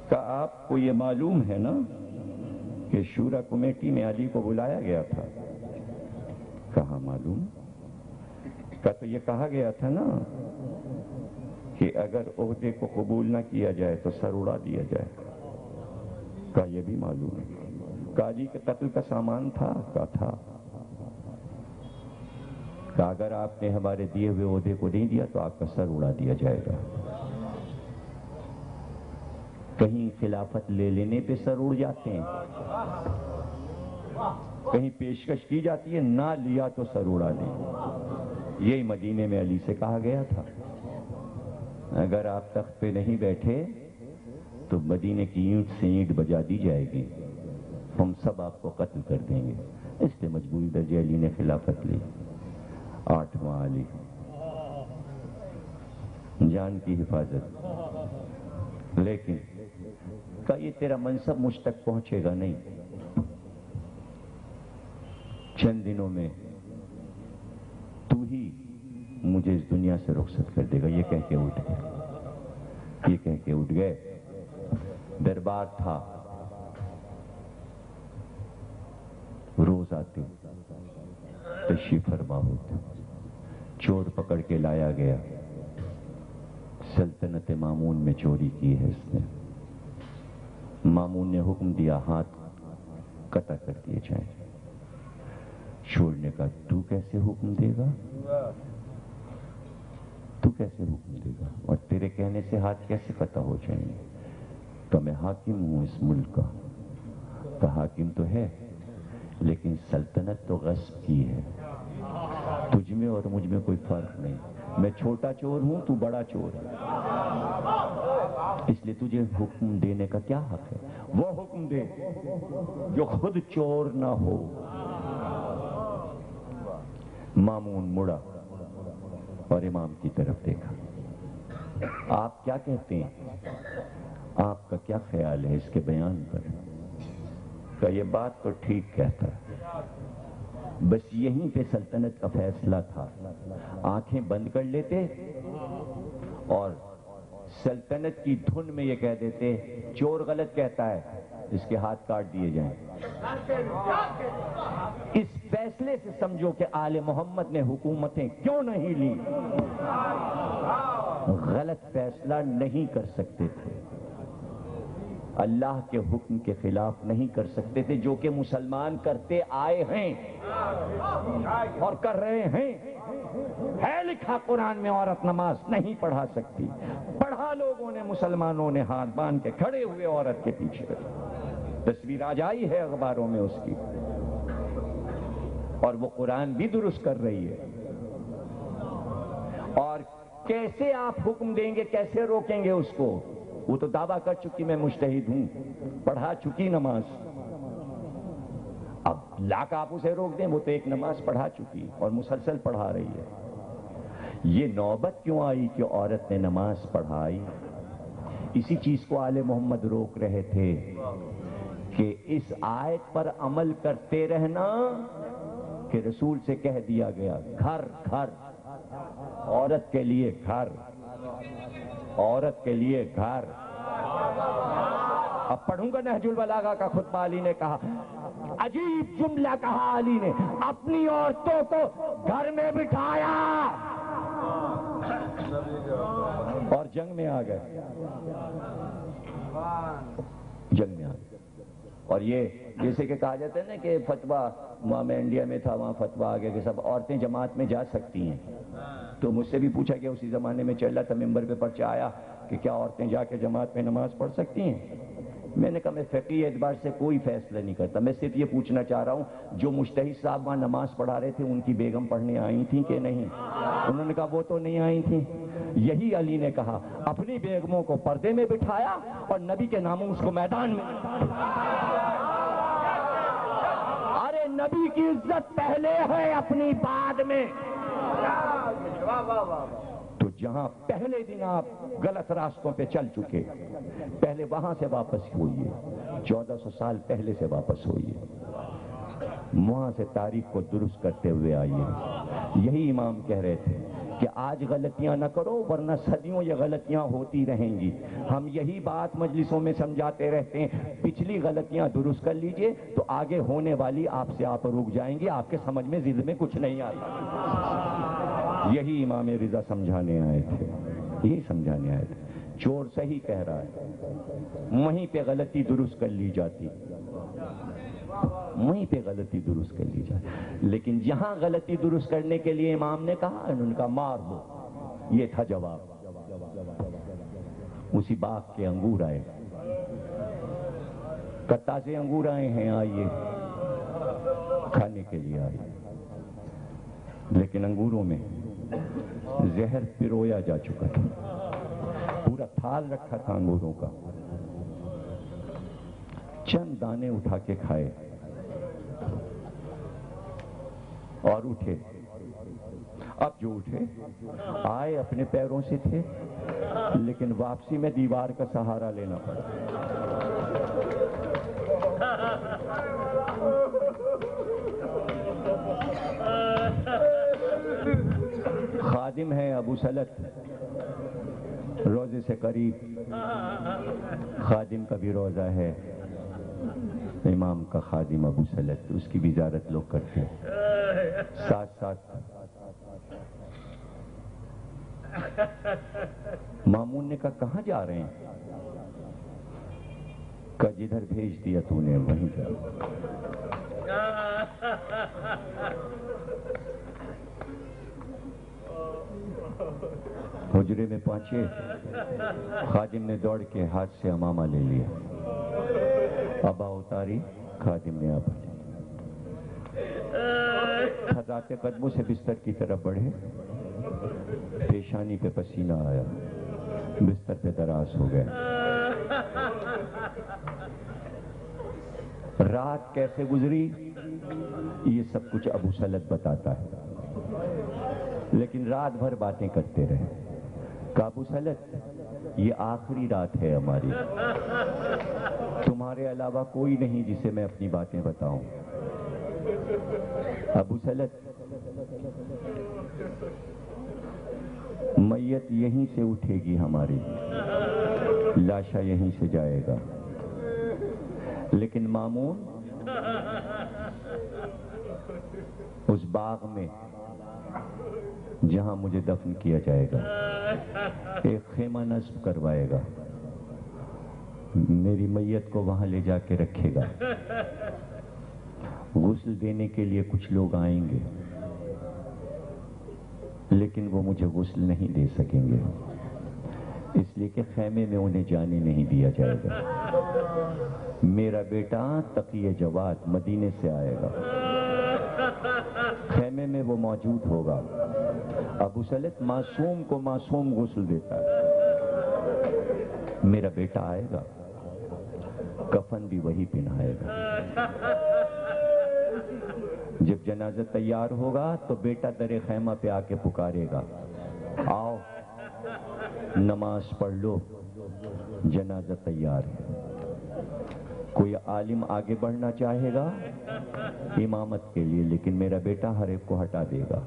کہ آپ کو یہ معلوم ہے نا کہ شورا کمیٹی میں علی کو بلایا گیا تھا؟ کہاں معلوم؟ کہ تو یہ کہا گیا تھا نا کہ اگر عہدے کو قبول نہ کیا جائے تو سر اڑا دیا جائے۔ کہ یہ بھی معلوم ہے؟ کہ علی کے قتل کا سامان تھا؟ کہ تھا۔ کہ اگر آپ نے ہمارے دیے ہوئے عہدے کو نہیں دیا تو آپ کا سر اڑا دیا جائے گا۔ کہیں خلافت لے لینے پہ سر اڑ جاتے ہیں، کہیں پیشکش کی جاتی ہے نہ لیا تو سر اڑا دیں۔ یہی مدینے میں علی سے کہا گیا تھا اگر آپ تخت پہ نہیں بیٹھے تو مدینے کی اینٹ سے اینٹ بجا دی جائے گی، ہم سب آپ کو قتل کر دیں گے۔ اس لیے مجبوری درجہ علی نے خلافت لی، 8واں علی، جان کی حفاظت۔ لیکن کہ یہ تیرا منصب مجھ تک پہنچے گا نہیں، چند دنوں میں تو ہی مجھے اس دنیا سے رخصت کر دے گا۔ یہ کہہ کے اٹھ گئے، یہ کہہ کے اٹھ گئے۔ دربار تھا، روز آتے، تشریف فرما ہوتے، چور پکڑ کے لایا گیا، سلطنت مامون میں چوری کی ہے اس نے، مامون نے حکم دیا ہاتھ قطع کر دیے جائیں، چھوڑنے کا تو کیسے حکم دے گا؟ تو کیسے حکم دے گا اور تیرے کہنے سے ہاتھ کیسے فتح ہو جائیں گے؟ تو میں حاکم ہوں اس ملک کا. تو حاکم تو ہے لیکن سلطنت تو غصب کی ہے. تجھ میں اور مجھ میں کوئی فرق نہیں. میں چھوٹا چور ہوں، تو بڑا چور ہے. اس لیے تجھے حکم دینے کا کیا حق ہے؟ وہ حکم دے جو خود چور نہ ہو. مامون مڑا اور امام کی طرف دیکھا. آپ کیا کہتے ہیں؟ آپ کا کیا خیال ہے اس کے بیان پر؟ کہ یہ بات تو ٹھیک کہتا ہے، بس یہیں پہ سلطنت کا فیصلہ تھا. آنکھیں بند کر لیتے اور سلطنت کی دھن میں یہ کہہ دیتے چور غلط کہتا ہے، اس کے ہاتھ کاٹ دیے جائیں. اس فیصلے سے سمجھو کہ آل محمد نے حکومتیں کیوں نہیں لی. غلط فیصلہ نہیں کر سکتے تھے، اللہ کے حکم کے خلاف نہیں کر سکتے تھے، جو کہ مسلمان کرتے آئے ہیں اور کر رہے ہیں. ہے لکھا قرآن میں عورت نماز نہیں پڑھا سکتی، پڑھا لوگوں نے، مسلمانوں نے ہاتھ باندھ کے کھڑے ہوئے عورت کے پیچھے. تصویر آ جائی ہے اخباروں میں اس کی، اور وہ قرآن بھی درست کر رہی ہے. اور کیسے آپ حکم دیں گے، کیسے روکیں گے اس کو؟ وہ تو دعویٰ کر چکی میں مجتہد ہوں، پڑھا چکی نماز. اب لاکھ آپ اسے روک دیں، وہ تو ایک نماز پڑھا چکی اور مسلسل پڑھا رہی ہے. یہ نوبت کیوں آئی کہ عورت نے نماز پڑھائی؟ اسی چیز کو آل محمد روک رہے تھے کہ اس آیت پر عمل کرتے رہنا کہ رسول سے کہہ دیا گیا گھر گھر، عورت کے لیے گھر، عورت کے لیے گھر. اب پڑھوں گا نہج البلاغہ کا خطبہ. علی نے کہا، عجیب جملہ کہا علی نے، اپنی عورتوں کو گھر میں بٹھایا اور جنگ میں آ گئے. جنگ میں آ گئے. اور یہ جیسے کہ کہا جاتا ہے نا کہ فتویٰ، میں انڈیا میں تھا، وہاں فتویٰ آ گیا کہ سب عورتیں جماعت میں جا سکتی ہیں. تو مجھ سے بھی پوچھا کہ اسی زمانے میں چل رہا تھا، ممبر پہ پرچہ آیا کہ کیا عورتیں جا کے جماعت میں نماز پڑھ سکتی ہیں؟ میں نے کہا میں فقہی اعتبار سے کوئی فیصلہ نہیں کرتا، میں صرف یہ پوچھنا چاہ رہا ہوں جو مجتہد صاحب وہاں نماز پڑھا رہے تھے ان کی بیگم پڑھنے آئی تھیں کہ نہیں؟ انہوں نے کہا وہ تو نہیں آئی تھیں. یہی علی نے کہا، اپنی بیگموں کو پردے میں بٹھایا اور نبی کے ناموس کو میدان میں. ارے نبی کی عزت پہلے ہے اپنی بعد میں. تو جہاں پہلے دن آپ غلط راستوں پہ چل چکے، پہلے وہاں سے واپس ہوئیے، 1400 سال پہلے سے واپس ہوئیے، وہاں سے تاریخ کو درست کرتے ہوئے آئیے. یہی امام کہہ رہے تھے کہ آج غلطیاں نہ کرو ورنہ صدیوں یہ غلطیاں ہوتی رہیں گی. ہم یہی بات مجلسوں میں سمجھاتے رہتے ہیں، پچھلی غلطیاں درست کر لیجئے تو آگے ہونے والی آپ سے آپ رک جائیں گی، آپ کے سمجھ میں ضد میں کچھ نہیں آتا. یہی امام رضا سمجھانے آئے تھے، یہی سمجھانے آئے تھے. چور صحیح کہہ رہا ہے، وہیں پہ غلطی درست کر لی جاتی، وہیں پہ غلطی درست کر لی جاتی. لیکن جہاں غلطی درست کرنے کے لیے امام نے کہا، انہوں نے کہا مار دو. یہ تھا جواب. اسی باغ کے انگور آئے، کتا سے انگور آئے ہیں، آئیے کھانے کے لیے آئیے. لیکن انگوروں میں زہر پرویا جا چکا تھا، پورا تھال رکھا تھا انگوروں کا. چند دانے اٹھا کے کھائے اور اٹھے. اب جو اٹھے آئے اپنے پیروں سے تھے، لیکن واپسی میں دیوار کا سہارا لینا پڑا. خادم ہے ابو سلط، روزے سے قریب، خادم کا بھی روزہ ہے، امام کا خادم ابو سلط، اس کی بھی زیارت لوگ کرتے ہیں. ساتھ ساتھ مامون نے کہا کہاں جا رہے ہیں؟ کہ جدھر بھیج دیا تو نے وہیں جا. حجرے میں پہنچے، خادم نے دوڑ کے ہاتھ سے امامہ لے لیا، ابا اتاری، خادم نے ابا لے لیا، تھراتے قدموں سے بستر کی طرف بڑھے، پیشانی پہ پسینہ آیا، بستر پہ دراز ہو گئے۔ رات کیسے گزری یہ سب کچھ ابو سلط بتاتا ہے، لیکن رات بھر باتیں کرتے رہے کہ ابو سلط یہ آخری رات ہے ہماری، تمہارے علاوہ کوئی نہیں جسے میں اپنی باتیں بتاؤں۔ ابو سلط میت یہیں سے اٹھے گی ہماری، لاشا یہیں سے جائے گا، لیکن مامون اس باغ میں جہاں مجھے دفن کیا جائے گا ایک خیمہ نصب کروائے گا، میری میت کو وہاں لے جا کے رکھے گا، غسل دینے کے لیے کچھ لوگ آئیں گے لیکن وہ مجھے غسل نہیں دے سکیں گے، اس لیے کہ خیمے میں انہیں جانے نہیں دیا جائے گا۔ میرا بیٹا تقی جواد مدینے سے آئے گا، خیمے میں وہ موجود ہوگا۔ ابو سلط معصوم کو معصوم غسل دیتا ہے، میرا بیٹا آئے گا، کفن بھی وہی پہنائے گا۔ جب جنازہ تیار ہوگا تو بیٹا در خیمہ پہ آ کے پکارے گا، آؤ نماز پڑھ لو، جنازہ تیار ہے۔ کوئی عالم آگے بڑھنا چاہے گا امامت کے لیے، لیکن میرا بیٹا ہر ایک کو ہٹا دے گا۔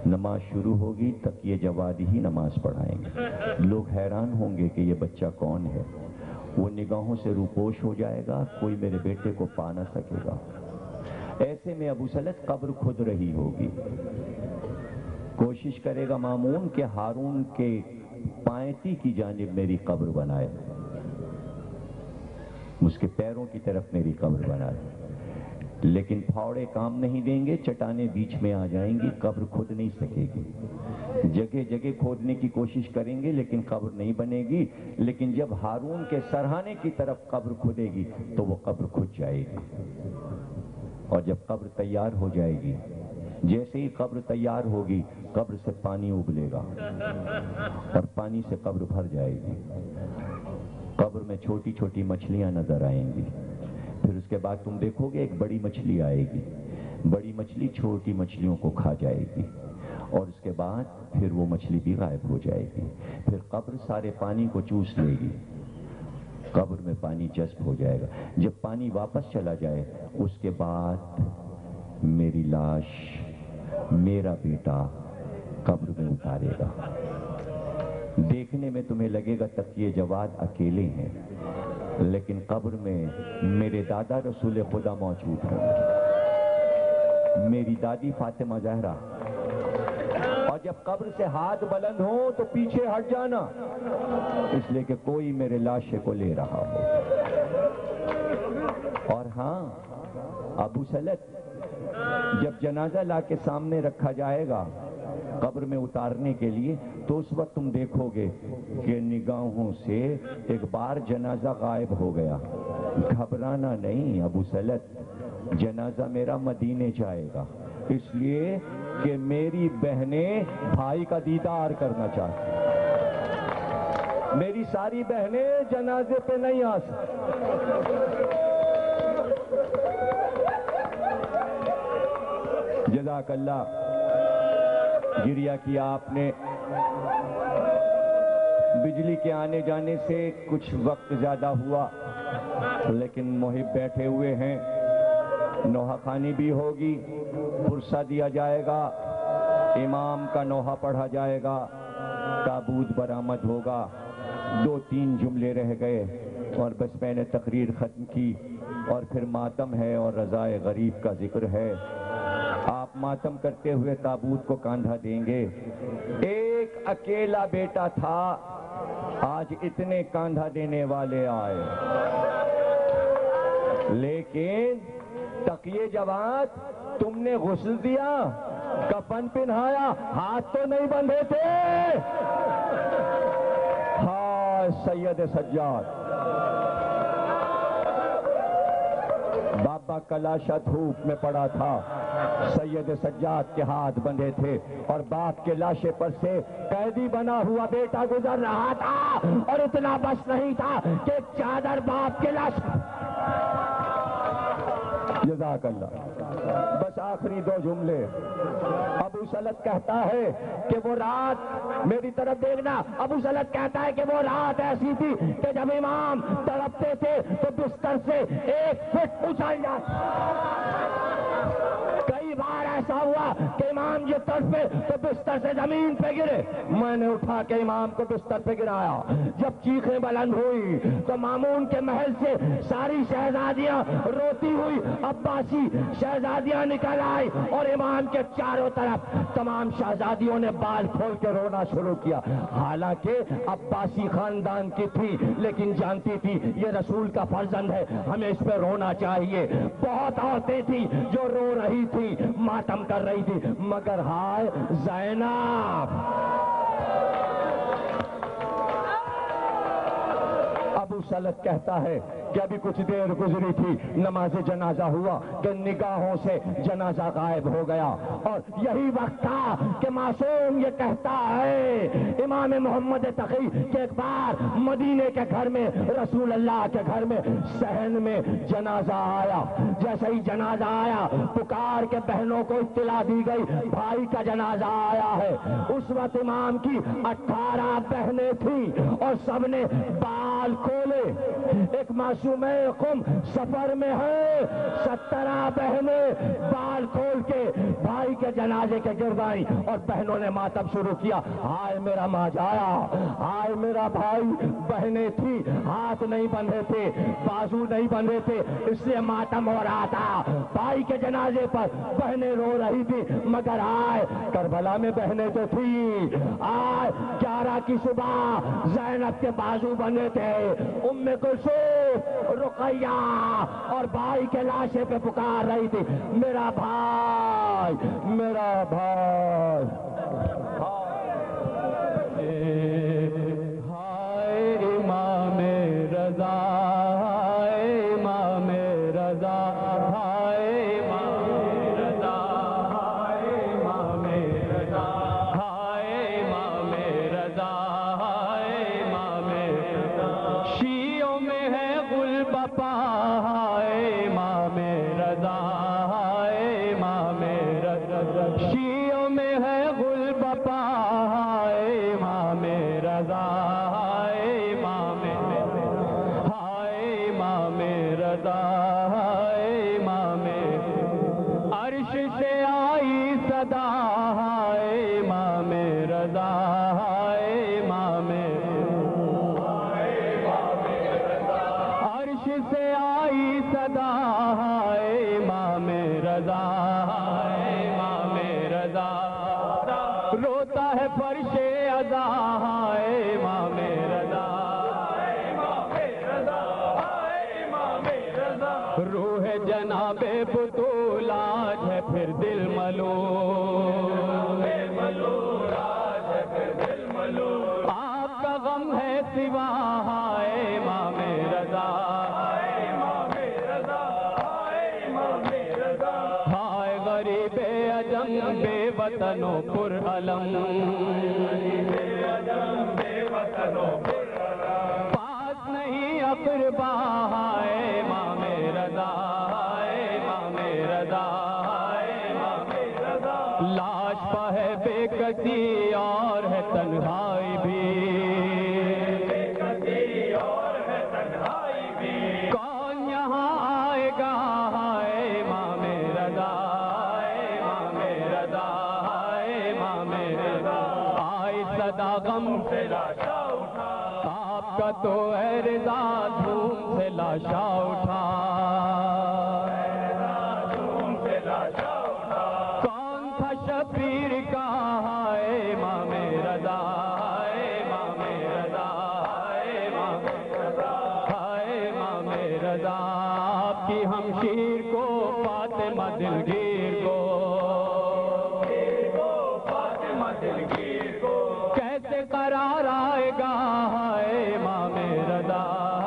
نماز شروع ہوگی، تقی جواد ہی نماز پڑھائیں گے۔ لوگ حیران ہوں گے کہ یہ بچہ کون ہے، وہ نگاہوں سے روپوش ہو جائے گا، کوئی میرے بیٹے کو پا نہ سکے گا۔ ایسے میں ابو سلط قبر کھود رہی ہوگی، کوشش کرے گا مامون کہ ہارون کے پائنتی کی جانب میری قبر بنائے، اس کے پیروں کی طرف میری قبر بنائے، لیکن پھاوڑے کام نہیں دیں گے، چٹانیں بیچ میں آ جائیں گی، قبر کھود نہیں سکے گی۔ جگہ جگہ کھودنے کی کوشش کریں گے لیکن قبر نہیں بنے گی، لیکن جب ہارون کے سرہانے کی طرف قبر کھودے گی تو وہ قبر کھد جائے گی، اور جب قبر تیار ہو جائے گی، جیسے ہی قبر تیار ہوگی قبر سے پانی ابلے گا اور پانی سے قبر بھر جائے گی، قبر میں چھوٹی چھوٹی مچھلیاں نظر آئیں گی، پھر اس کے بعد تم دیکھو گے ایک بڑی مچھلی آئے گی، بڑی مچھلی چھوٹی مچھلیوں کو کھا جائے گی، اور اس کے بعد پھر وہ مچھلی بھی غائب ہو جائے گی، پھر قبر سارے پانی کو چوس لے گی، قبر میں پانی جذب ہو جائے گا۔ جب پانی واپس چلا جائے اس کے بعد میری لاش میرا بیٹا قبر میں اتارے گا۔ دیکھنے میں تمہیں لگے گا تقی جواد اکیلے ہیں، لیکن قبر میں میرے دادا رسول خدا موجود ہیں، میری دادی فاطمہ زہرا، اور جب قبر سے ہاتھ بلند ہو تو پیچھے ہٹ جانا، اس لیے کہ کوئی میرے لاشے کو لے رہا ہو۔ اور ہاں ابو سلط جب جنازہ لا کے سامنے رکھا جائے گا قبر میں اتارنے کے لیے، تو اس وقت تم دیکھو گے کہ نگاہوں سے ایک بار جنازہ غائب ہو گیا۔ گھبرانا نہیں ابو سلط، جنازہ میرا مدینے جائے گا، اس لیے کہ میری بہنیں بھائی کا دیدار کرنا چاہتی ہیں، میری ساری بہنیں جنازے پہ نہیں آ سکتی۔ جزاک اللہ، گریہ کیا آپ نے، بجلی کے آنے جانے سے کچھ وقت زیادہ ہوا، لیکن محب بیٹھے ہوئے ہیں، نوحہ خوانی بھی ہوگی، پرسہ دیا جائے گا، امام کا نوحہ پڑھا جائے گا، تابوت برآمد ہوگا۔ 2-3 جملے رہ گئے اور بس میں نے تقریر ختم کی، اور پھر ماتم ہے اور رضائے غریب کا ذکر ہے۔ آپ ماتم کرتے ہوئے تابوت کو کاندھا دیں گے۔ ایک اکیلا بیٹا تھا، آج اتنے کاندھا دینے والے آئے، لیکن تقیے جواد تم نے غسل دیا، کفن پہنایا، ہاتھ تو نہیں بندھے تھے؟ ہائے سید سجاد، بابا کا لاشا دھوپ میں پڑا تھا، سید سجاد کے ہاتھ بندھے تھے، اور باپ کے لاشے پر سے قیدی بنا ہوا بیٹا گزر رہا تھا، اور اتنا بس نہیں تھا کہ ایک چادر باپ کے لاش. جزاک اللہ. بس آخری دو جملے. ابو سلط کہتا ہے کہ وہ رات، میری طرف دیکھنا، ابو سلط کہتا ہے کہ وہ رات ایسی تھی کہ جب امام تڑپتے تھے تو بستر سے 1 فٹ اچھل جاتا. کئی بار ایسا ہوا کہ امام جو تڑپے تو بستر سے زمین پہ گرے، میں نے اٹھا کے امام کو بستر پہ گرایا. جب چیخیں بلند ہوئی تو مامون کے محل سے ساری شہزادیاں روتی ہوئی عباسی شہزادیاں نکل آئی، اور امام کے چاروں طرف تمام شہزادیوں نے بال کھول کے رونا شروع کیا. حالانکہ عباسی خاندان کی تھی، لیکن جانتی تھی یہ رسول کا فرزند ہے، ہمیں اس پہ رونا چاہیے. بہت عورتیں تھیں جو رو رہی تھی، ماتم کر رہی تھی، مگر ہائے زینب. ابو سلط کہتا ہے کہ ابھی کچھ دیر گزری تھی، نماز جنازہ ہوا کہ نگاہوں سے جنازہ غائب ہو گیا، اور یہی وقت تھا کہ معصوم یہ کہتا ہے امام محمد تقی کہ ایک بار مدینے کے گھر میں، رسول اللہ کے گھر میں صحن میں جنازہ آیا. جیسے ہی جنازہ آیا پکار کے بہنوں کو اطلاع دی گئی بھائی کا جنازہ آیا ہے. اس وقت امام کی 18 بہنیں تھیں اور سب نے بال کھولے. ایک معصوم قم سفر میں ہے، 17 بہنیں بال کھول کے بھائی کے جنازے کے گرد آئیں، اور بہنوں نے ماتم شروع کیا. ہائے میرا ماجایا، ہائے میرا بھائی. بہنیں تھی، ہاتھ نہیں بندھے تھے، بازو نہیں بندھے تھے، اس لیے ماتم ہو رہا تھا. بھائی کے جنازے پر بہنیں رو رہی تھی، مگر آئے کربلا میں بہنیں تو تھی. آئے 11 کی صبح زینب کے بازو بندھے تھے، ام کلثوم، رقیہ، اور بھائی کے لاشے پہ پکار رہی تھی میرا بھائی، میرا بھائی. ہائے امام رضا، امام رضا، ہائے امام رضا، ہائے امام رضا، ہائے امام رضا، ہائے امام رضا. شیعوں میں ہے گل بپا، ہائے امام رضا، ہائے امام رضا. شیعوں میں ہے گل بپا، ہائے امام رضا، ہائے امام رضا، ہائے امام رضا، ہائے امام. عرش سے آئی صدا، ہائے امام رضا، ہائے امام. عرش سے آئی صدا، ہائے امام رضا، ہائے امام رضا. روتا ہے فرش عزا، ہائے امام رضا، ہائے امام رضا، ہائے امام رضا. روح جناب بطول آج ہے پھر دل ملول، آج ہے پھر دل ملول. آپ کا غم ہے سوا، ہائے امام رضا، ہائے امام رضا، ہائے امام رضا. ہائے غریب عجم بے وطن و پر علم، پاس نہیں اقربا، ہائے امام رضا، ہائے امام رضا، ہائے امام رضا. لاش پہ ہے بے کسی اور ہے تنہائی بھی، بے کسی اور ہے تنہائی بھی. کون یہاں آئے گا، ہائے امام رضا، ہائے امام رضا، ہائے امام رضا. آئی صدا غم سے لاشا اٹھا، آپ کا تو ہے رضا دھوم سے لاشا اٹھا، دھوم سے لاشا اٹھا. کون تھا شبیر کا، ہائے امام رضا، ہائے امام رضا، ہائے امام رضا، ہائے امام رضا. کی ہمشیر کو فاطمہ دلگیر